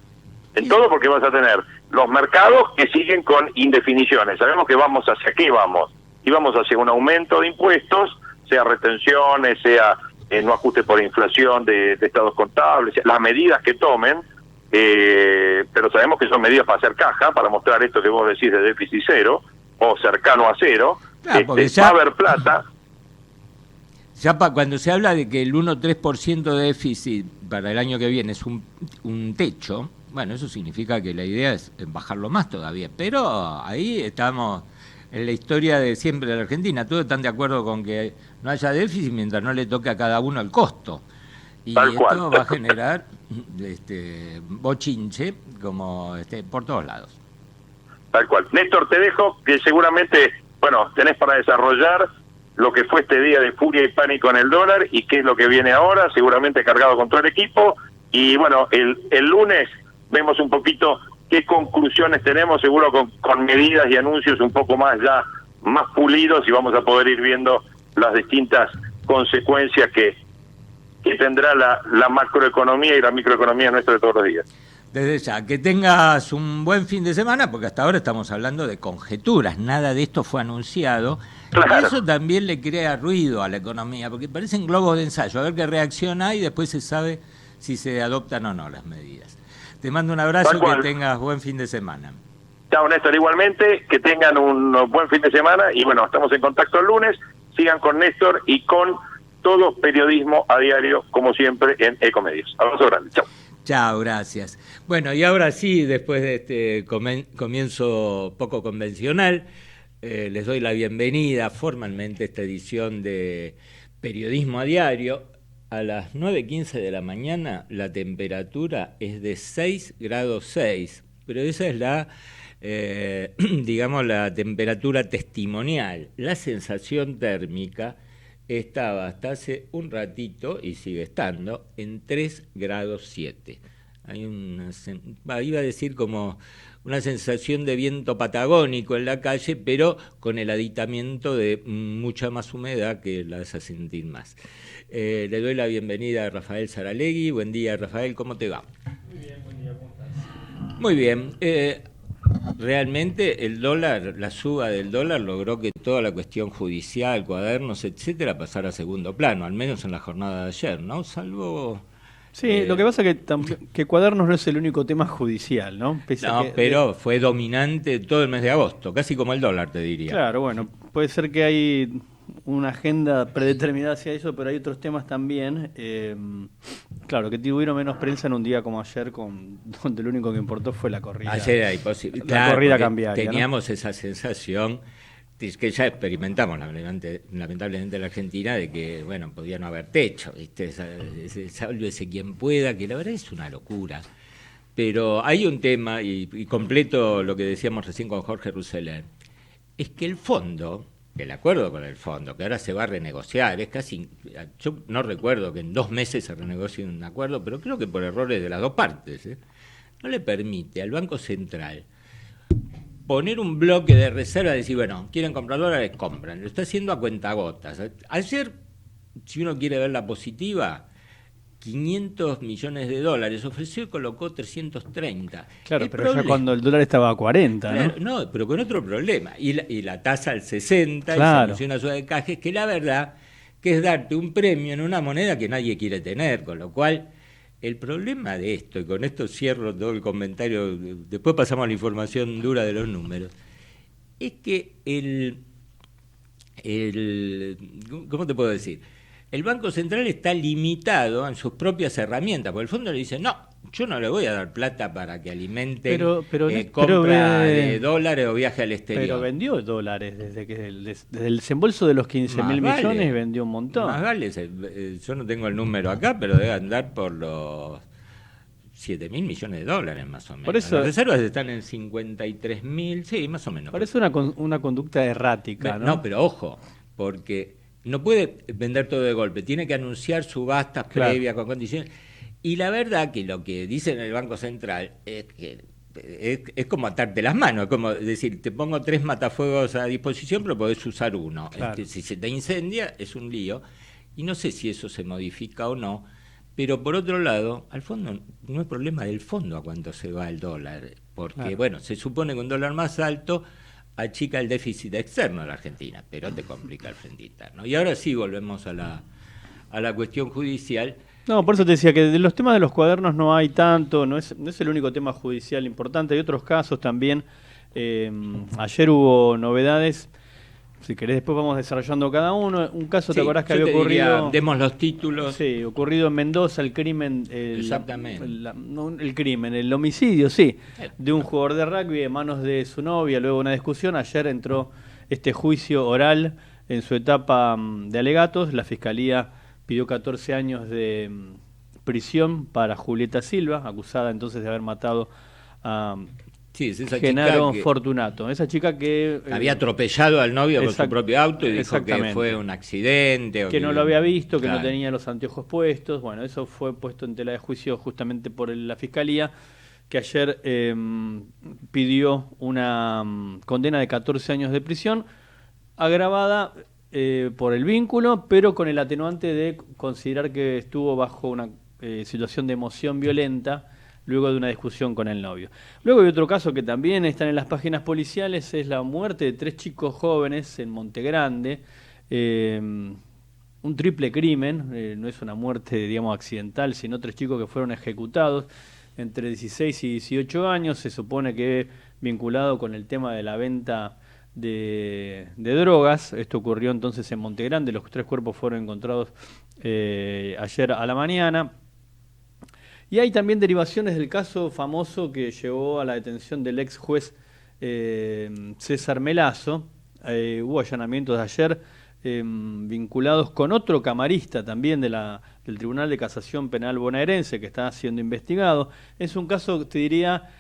porque vas a tener los mercados que siguen con indefiniciones. Sabemos que vamos hacia qué vamos, y vamos hacia un aumento de impuestos, sea retenciones, sea no ajuste por inflación de estados contables, las medidas que tomen, pero sabemos que son medidas para hacer caja, para mostrar esto que vos decís de déficit 0, o cercano a 0, claro, va a haber plata. Ya cuando se habla de que el 1,3% de déficit para el año que viene es un techo, bueno, eso significa que la idea es bajarlo más todavía. Pero ahí estamos en la historia de siempre de la Argentina. Todos están de acuerdo con que no haya déficit mientras no le toque a cada uno el costo. Y esto va a generar bochinche como por todos lados. Tal cual. Néstor, te dejo, que seguramente, bueno, tenés para desarrollar lo que fue este día de furia y pánico en el dólar y qué es lo que viene ahora, seguramente cargado con todo el equipo. Y bueno, el lunes vemos un poquito qué conclusiones tenemos, seguro con medidas y anuncios un poco más pulidos, y vamos a poder ir viendo las distintas consecuencias que que tendrá la macroeconomía y la microeconomía nuestra de todos los días. Desde ya, que tengas un buen fin de semana, porque hasta ahora estamos hablando de conjeturas, nada de esto fue anunciado. Claro. Y eso también le crea ruido a la economía, porque parecen globos de ensayo, a ver qué reacciona y después se sabe si se adoptan o no las medidas. Te mando un abrazo, que tengas buen fin de semana. Chao, Néstor, igualmente, que tengan un buen fin de semana y bueno, estamos en contacto el lunes, sigan con Néstor y con todo periodismo a diario, como siempre, en Ecomedios. Abrazo grande, chao. Chao, gracias. Bueno, y ahora sí, después de este comienzo poco convencional, les doy la bienvenida formalmente a esta edición de Periodismo a Diario. A las 9:15 de la mañana la temperatura es de 6 grados 6, pero esa es la, digamos, la temperatura testimonial. La sensación térmica estaba hasta hace un ratito, y sigue estando, en 3 grados 7. Hay una, iba a decir como una sensación de viento patagónico en la calle, pero con el aditamiento de mucha más humedad que la hace sentir más. Le doy la bienvenida a Rafael Saralegui. Buen día, Rafael, ¿cómo te va? Muy bien, buen día, ¿cómo estás? Muy bien. Realmente el dólar, la suba del dólar logró que toda la cuestión judicial, cuadernos, etcétera, pasara a segundo plano, al menos en la jornada de ayer, ¿no? Salvo... Sí, lo que pasa es que cuadernos no es el único tema judicial, ¿no? Pero fue dominante todo el mes de agosto, casi como el dólar, te diría. Claro, bueno, puede ser que hay una agenda predeterminada hacia eso, pero hay otros temas también. Claro, que tuvieron menos prensa en un día como ayer, donde lo único que importó fue la corrida. Ayer hay la corrida cambiaria. Teníamos esa sensación que ya experimentamos lamentablemente en la Argentina, de que, bueno, podía no haber techo, ¿viste? Sálvese quien pueda, que la verdad es una locura. Pero hay un tema, y completo lo que decíamos recién con Jorge Rousseler, es que el fondo, el acuerdo con el fondo, que ahora se va a renegociar, es casi, yo no recuerdo que en 2 meses se renegocie un acuerdo, pero creo que por errores de las dos partes, no le permite al Banco Central poner un bloque de reserva y decir, bueno, quieren comprar dólares, compran. Lo está haciendo a cuentagotas. Ayer, si uno quiere ver la positiva, 500 millones de dólares ofreció y colocó 330. Claro, pero ya cuando el dólar estaba a 40, ¿no? Claro, no, pero con otro problema. Y la tasa al 60, claro. Y se anunció una suba de cajes, que la verdad que es darte un premio en una moneda que nadie quiere tener, con lo cual... El problema de esto, y con esto cierro todo el comentario, después pasamos a la información dura de los números, es que ¿cómo te puedo decir? El Banco Central está limitado en sus propias herramientas, porque el fondo le dice, no, yo no le voy a dar plata para que alimente compra de dólares o viaje al exterior. Pero vendió dólares desde el desembolso de los 15.000 millones, vendió un montón. Más vale, yo no tengo el número acá, pero debe andar por los 7.000 millones de dólares más o menos. Por eso, las reservas están en 53.000, sí, más o menos. Parece una conducta errática, ¿no? No, pero ojo, porque no puede vender todo de golpe, tiene que anunciar subastas previas con condiciones. Y la verdad que lo que dice en el Banco Central es que es como atarte las manos, es como decir, te pongo 3 matafuegos a disposición, pero podés usar uno. Claro. Si se te incendia, es un lío. Y no sé si eso se modifica o no, pero por otro lado, al fondo no es problema del fondo a cuánto se va el dólar, porque, bueno, se supone que un dólar más alto achica el déficit externo de la Argentina, pero te complica el frente interno. Y ahora sí volvemos a la cuestión judicial. No, por eso te decía que de los temas de los cuadernos no hay tanto, no es el único tema judicial importante, hay otros casos también. Ayer hubo novedades, si querés después vamos desarrollando cada uno. Un caso, ¿te acordás que había ocurrido? Demos los títulos. Sí, ocurrido en Mendoza, el crimen. Exactamente. El homicidio, sí, de un jugador de rugby en manos de su novia, luego una discusión. Ayer entró este juicio oral en su etapa de alegatos. La Fiscalía pidió 14 años de prisión para Julieta Silva, acusada entonces de haber matado a Genaro Fortunato. Esa chica que había atropellado al novio con su propio auto y dijo que fue un accidente. Que no lo había visto, que no tenía los anteojos puestos. Bueno, eso fue puesto en tela de juicio justamente por la Fiscalía, que ayer pidió una condena de 14 años de prisión, agravada por el vínculo, pero con el atenuante de considerar que estuvo bajo una situación de emoción violenta luego de una discusión con el novio. Luego hay otro caso que también está en las páginas policiales, es la muerte de 3 chicos jóvenes en Montegrande, un triple crimen, no es una muerte, digamos, accidental, sino 3 chicos que fueron ejecutados entre 16 y 18 años, se supone que vinculado con el tema de la venta de drogas. Esto ocurrió entonces en Montegrande, los 3 cuerpos fueron encontrados ayer a la mañana. Y hay también derivaciones del caso famoso que llevó a la detención del ex juez César Melazo. Hubo allanamientos de ayer vinculados con otro camarista también del Tribunal de Casación Penal bonaerense que está siendo investigado. Es un caso, te diría,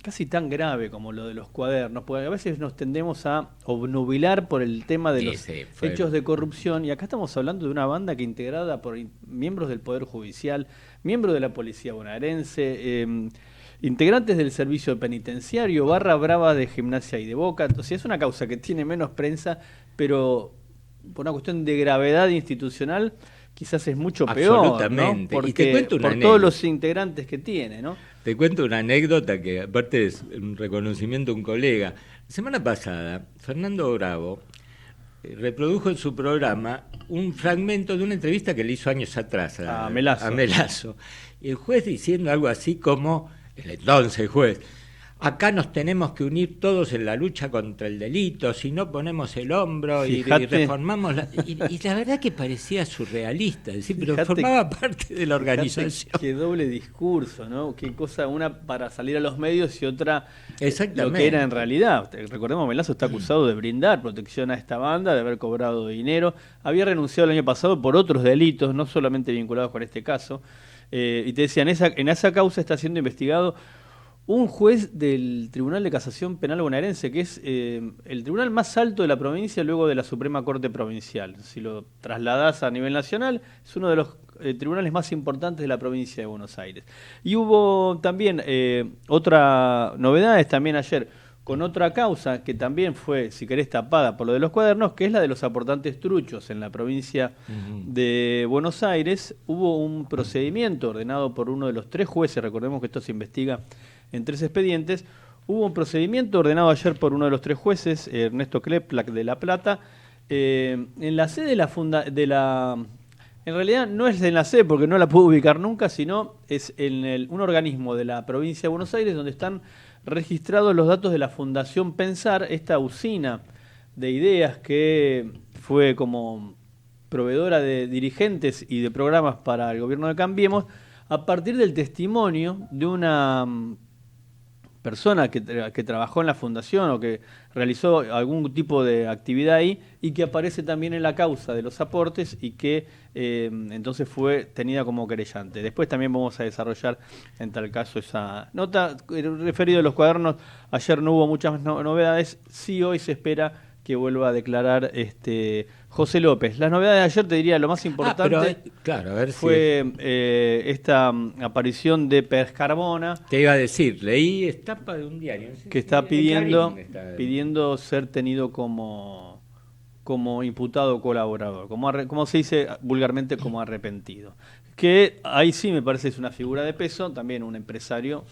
casi tan grave como lo de los cuadernos, porque a veces nos tendemos a obnubilar por el tema de los hechos de corrupción, y acá estamos hablando de una banda que integrada por miembros del Poder Judicial, miembros de la Policía bonaerense, integrantes del servicio penitenciario, barra brava de Gimnasia y de Boca. Entonces es una causa que tiene menos prensa, pero por una cuestión de gravedad institucional quizás es mucho peor, absolutamente, ¿no? Porque, y te cuento una por anécdota. todos los integrantes que tiene, ¿no? Te cuento una anécdota que aparte es un reconocimiento a un colega. La semana pasada, Fernando Bravo reprodujo en su programa un fragmento de una entrevista que le hizo años atrás a Melazo. Y el juez diciendo algo así como, el entonces juez, acá nos tenemos que unir todos en la lucha contra el delito, si no ponemos el hombro y reformamos y la verdad que parecía surrealista, decir, pero formaba parte de la organización. Qué doble discurso, ¿no? Qué cosa, una para salir a los medios y otra exactamente lo que era en realidad. Recordemos, Melazo está acusado de brindar protección a esta banda, de haber cobrado dinero. Había renunciado el año pasado por otros delitos, no solamente vinculados con este caso. Y te decía, en esa causa está siendo investigado un juez del Tribunal de Casación Penal bonaerense, que es el tribunal más alto de la provincia luego de la Suprema Corte Provincial. Si lo trasladás a nivel nacional, es uno de los tribunales más importantes de la provincia de Buenos Aires. Y hubo también otra novedades también ayer, con otra causa que también fue, si querés, tapada por lo de los cuadernos, que es la de los aportantes truchos en la provincia de Buenos Aires. Hubo un procedimiento ordenado por uno de los 3 jueces, recordemos que esto se investiga en 3 expedientes. Hubo un procedimiento ordenado ayer por uno de los 3 jueces, Ernesto Kleplak de La Plata, en la sede de la en realidad no es en la sede porque no la puedo ubicar nunca, sino es en un organismo de la provincia de Buenos Aires donde están registrados los datos de la Fundación Pensar, esta usina de ideas que fue como proveedora de dirigentes y de programas para el gobierno de Cambiemos, a partir del testimonio de una persona que trabajó en la fundación o que realizó algún tipo de actividad ahí y que aparece también en la causa de los aportes y que entonces fue tenida como querellante. Después también vamos a desarrollar en tal caso esa nota. Referido a los cuadernos, ayer no hubo muchas novedades, sí hoy se espera que vuelva a declarar José López. Las novedades de ayer, te diría, lo más importante claro, a ver fue esta aparición de Pérez Carbona. Te iba a decir, leí estampa de un diario. No sé que está pidiendo ser tenido como imputado o colaborador, como se dice vulgarmente, como arrepentido. Que ahí sí me parece es una figura de peso, también un empresario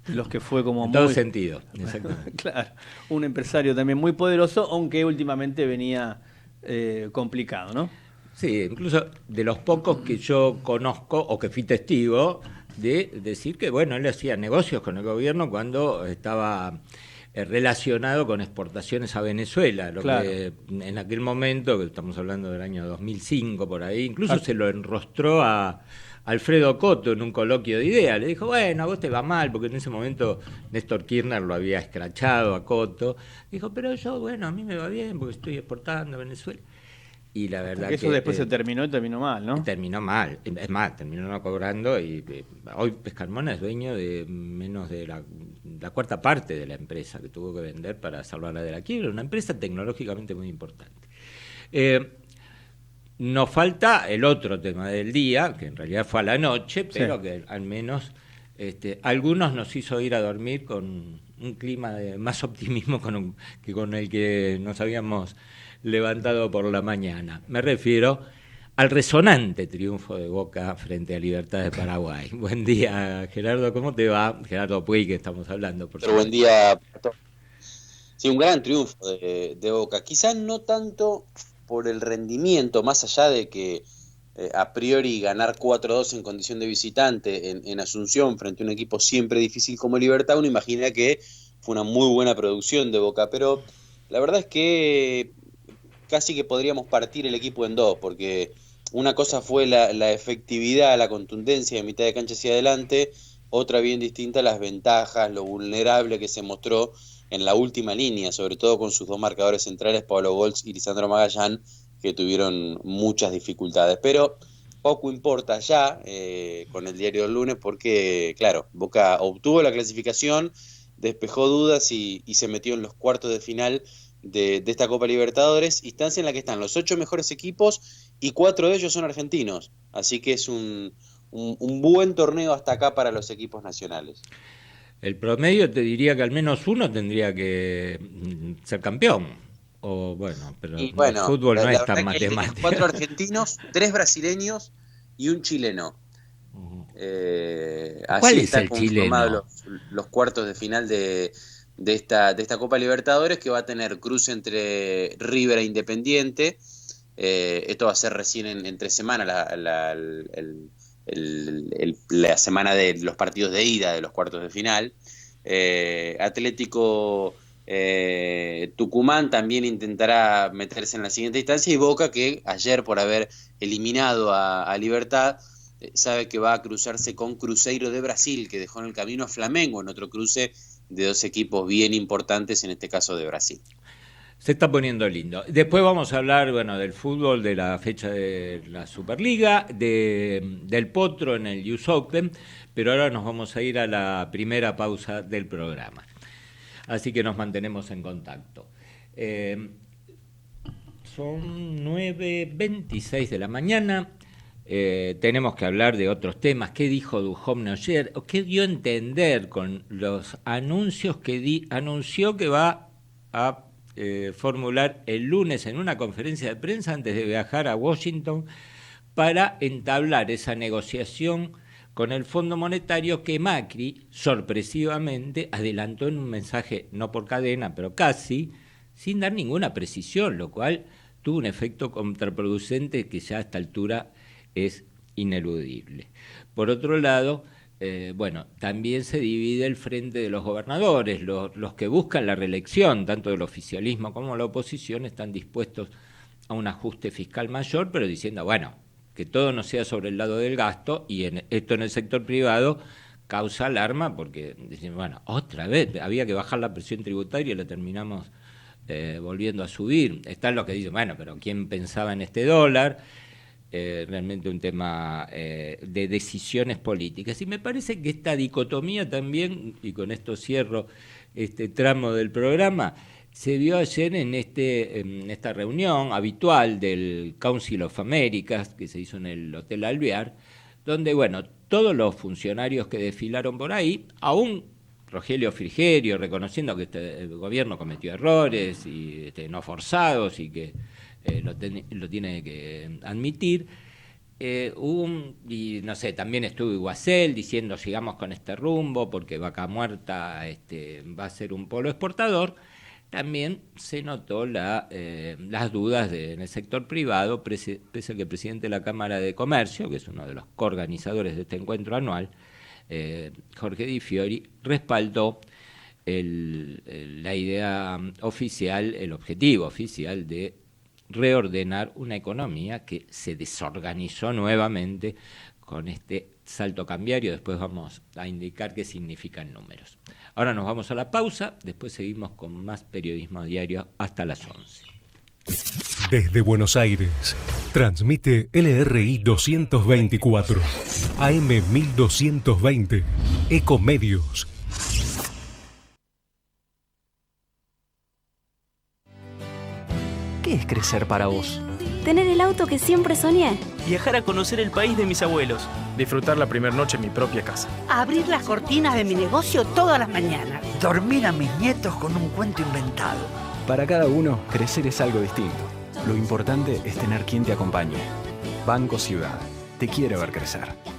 de los que fue como en todo sentido, exactamente. Claro, un empresario también muy poderoso, aunque últimamente venía complicado, ¿no? Sí, incluso de los pocos que yo conozco o que fui testigo de decir que, bueno, él hacía negocios con el gobierno cuando estaba relacionado con exportaciones a Venezuela, lo claro. que en aquel momento, que estamos hablando del año 2005 por ahí, incluso se lo enrostró a Alfredo Coto en un coloquio de ideas. Le dijo, bueno, a vos te va mal, porque en ese momento Néstor Kirchner lo había escrachado a Coto. Dijo, pero yo, bueno, a mí me va bien porque estoy exportando a Venezuela. Y la verdad que eso después se terminó y terminó mal, ¿no? Terminó mal, es más, terminó no cobrando y hoy Pescarmona es dueño de menos de la cuarta parte de la empresa que tuvo que vender para salvarla de la quiebra, una empresa tecnológicamente muy importante. Nos falta el otro tema del día, que en realidad fue a la noche, pero que al menos algunos nos hizo ir a dormir con un clima de más optimismo que con el que nos habíamos levantado por la mañana. Me refiero al resonante triunfo de Boca frente a Libertad de Paraguay. Buen día, Gerardo, ¿cómo te va? Gerardo Puig, que estamos hablando. Por Buen día. Sí, un gran triunfo de Boca. Quizás no tanto por el rendimiento, más allá de que a priori ganar 4-2 en condición de visitante en Asunción frente a un equipo siempre difícil como Libertad, uno imagina que fue una muy buena producción de Boca, pero la verdad es que casi que podríamos partir el equipo en dos, porque una cosa fue la efectividad, la contundencia de mitad de cancha hacia adelante, otra bien distinta las ventajas, lo vulnerable que se mostró en la última línea, sobre todo con sus dos marcadores centrales, Pablo Goltz y Lisandro Magallán, que tuvieron muchas dificultades. Pero poco importa ya con el diario del lunes, porque, claro, Boca obtuvo la clasificación, despejó dudas y se metió en los cuartos de final de esta Copa Libertadores, instancia en la que están los 8 mejores equipos y 4 de ellos son argentinos. Así que es un buen torneo hasta acá para los equipos nacionales. El promedio te diría que al menos uno tendría que ser campeón. O bueno, pero el fútbol no es tan matemático. 4 argentinos, 3 brasileños y un chileno. ¿Cuál es el chileno? Los cuartos de final de esta Copa Libertadores, que va a tener cruce entre River e Independiente. Esto va a ser recién entre semana, la semana de los partidos de ida de los cuartos de final. Atlético Tucumán también intentará meterse en la siguiente instancia, y Boca, que ayer por haber eliminado a Libertad, sabe que va a cruzarse con Cruzeiro de Brasil, que dejó en el camino a Flamengo en otro cruce de dos equipos bien importantes, en este caso de Brasil. Se está poniendo lindo. Después vamos a hablar, del fútbol, de la fecha de la Superliga, del Potro en el US Open, pero ahora nos vamos a ir a la primera pausa del programa. Así que nos mantenemos en contacto. Son 9:26 de la mañana. Tenemos que hablar de otros temas. ¿Qué dijo Duhovne ayer? ¿Qué dio a entender con los anuncios que anunció que va a formular el lunes en una conferencia de prensa antes de viajar a Washington para entablar esa negociación con el Fondo Monetario que Macri sorpresivamente adelantó en un mensaje, no por cadena, pero casi, sin dar ninguna precisión, lo cual tuvo un efecto contraproducente que ya a esta altura es ineludible. Por otro lado, también se divide el frente de los gobernadores. Los que buscan la reelección, tanto del oficialismo como la oposición, están dispuestos a un ajuste fiscal mayor, pero diciendo, que todo no sea sobre el lado del gasto, y esto en el sector privado causa alarma, porque dicen, otra vez había que bajar la presión tributaria y la terminamos volviendo a subir. Están los que dicen, pero ¿quién pensaba en este dólar? Realmente un tema de decisiones políticas. Y me parece que esta dicotomía también, y con esto cierro este tramo del programa, se vio ayer en esta reunión habitual del Council of Americas, que se hizo en el Hotel Alvear, donde, todos los funcionarios que desfilaron por ahí, aún Rogelio Frigerio, reconociendo que este gobierno cometió errores y no forzados y que lo tiene que admitir. También estuvo Iguacel diciendo sigamos con este rumbo porque Vaca Muerta va a ser un polo exportador. También se notó las dudas en el sector privado, pese a que el presidente de la Cámara de Comercio, que es uno de los coorganizadores de este encuentro anual, Jorge Di Fiori, respaldó la idea oficial, el objetivo oficial de reordenar una economía que se desorganizó nuevamente con este salto cambiario. Después vamos a indicar qué significan números. Ahora nos vamos a la pausa, después seguimos con más periodismo diario hasta las 11. Desde Buenos Aires, transmite LRI 224, AM 1220, Ecomedios. ¿Qué es crecer para vos? Tener el auto que siempre soñé. Viajar a conocer el país de mis abuelos. Disfrutar la primera noche en mi propia casa. Abrir las cortinas de mi negocio todas las mañanas. Dormir a mis nietos con un cuento inventado. Para cada uno, crecer es algo distinto. Lo importante es tener quien te acompañe. Banco Ciudad. Te quiere ver crecer.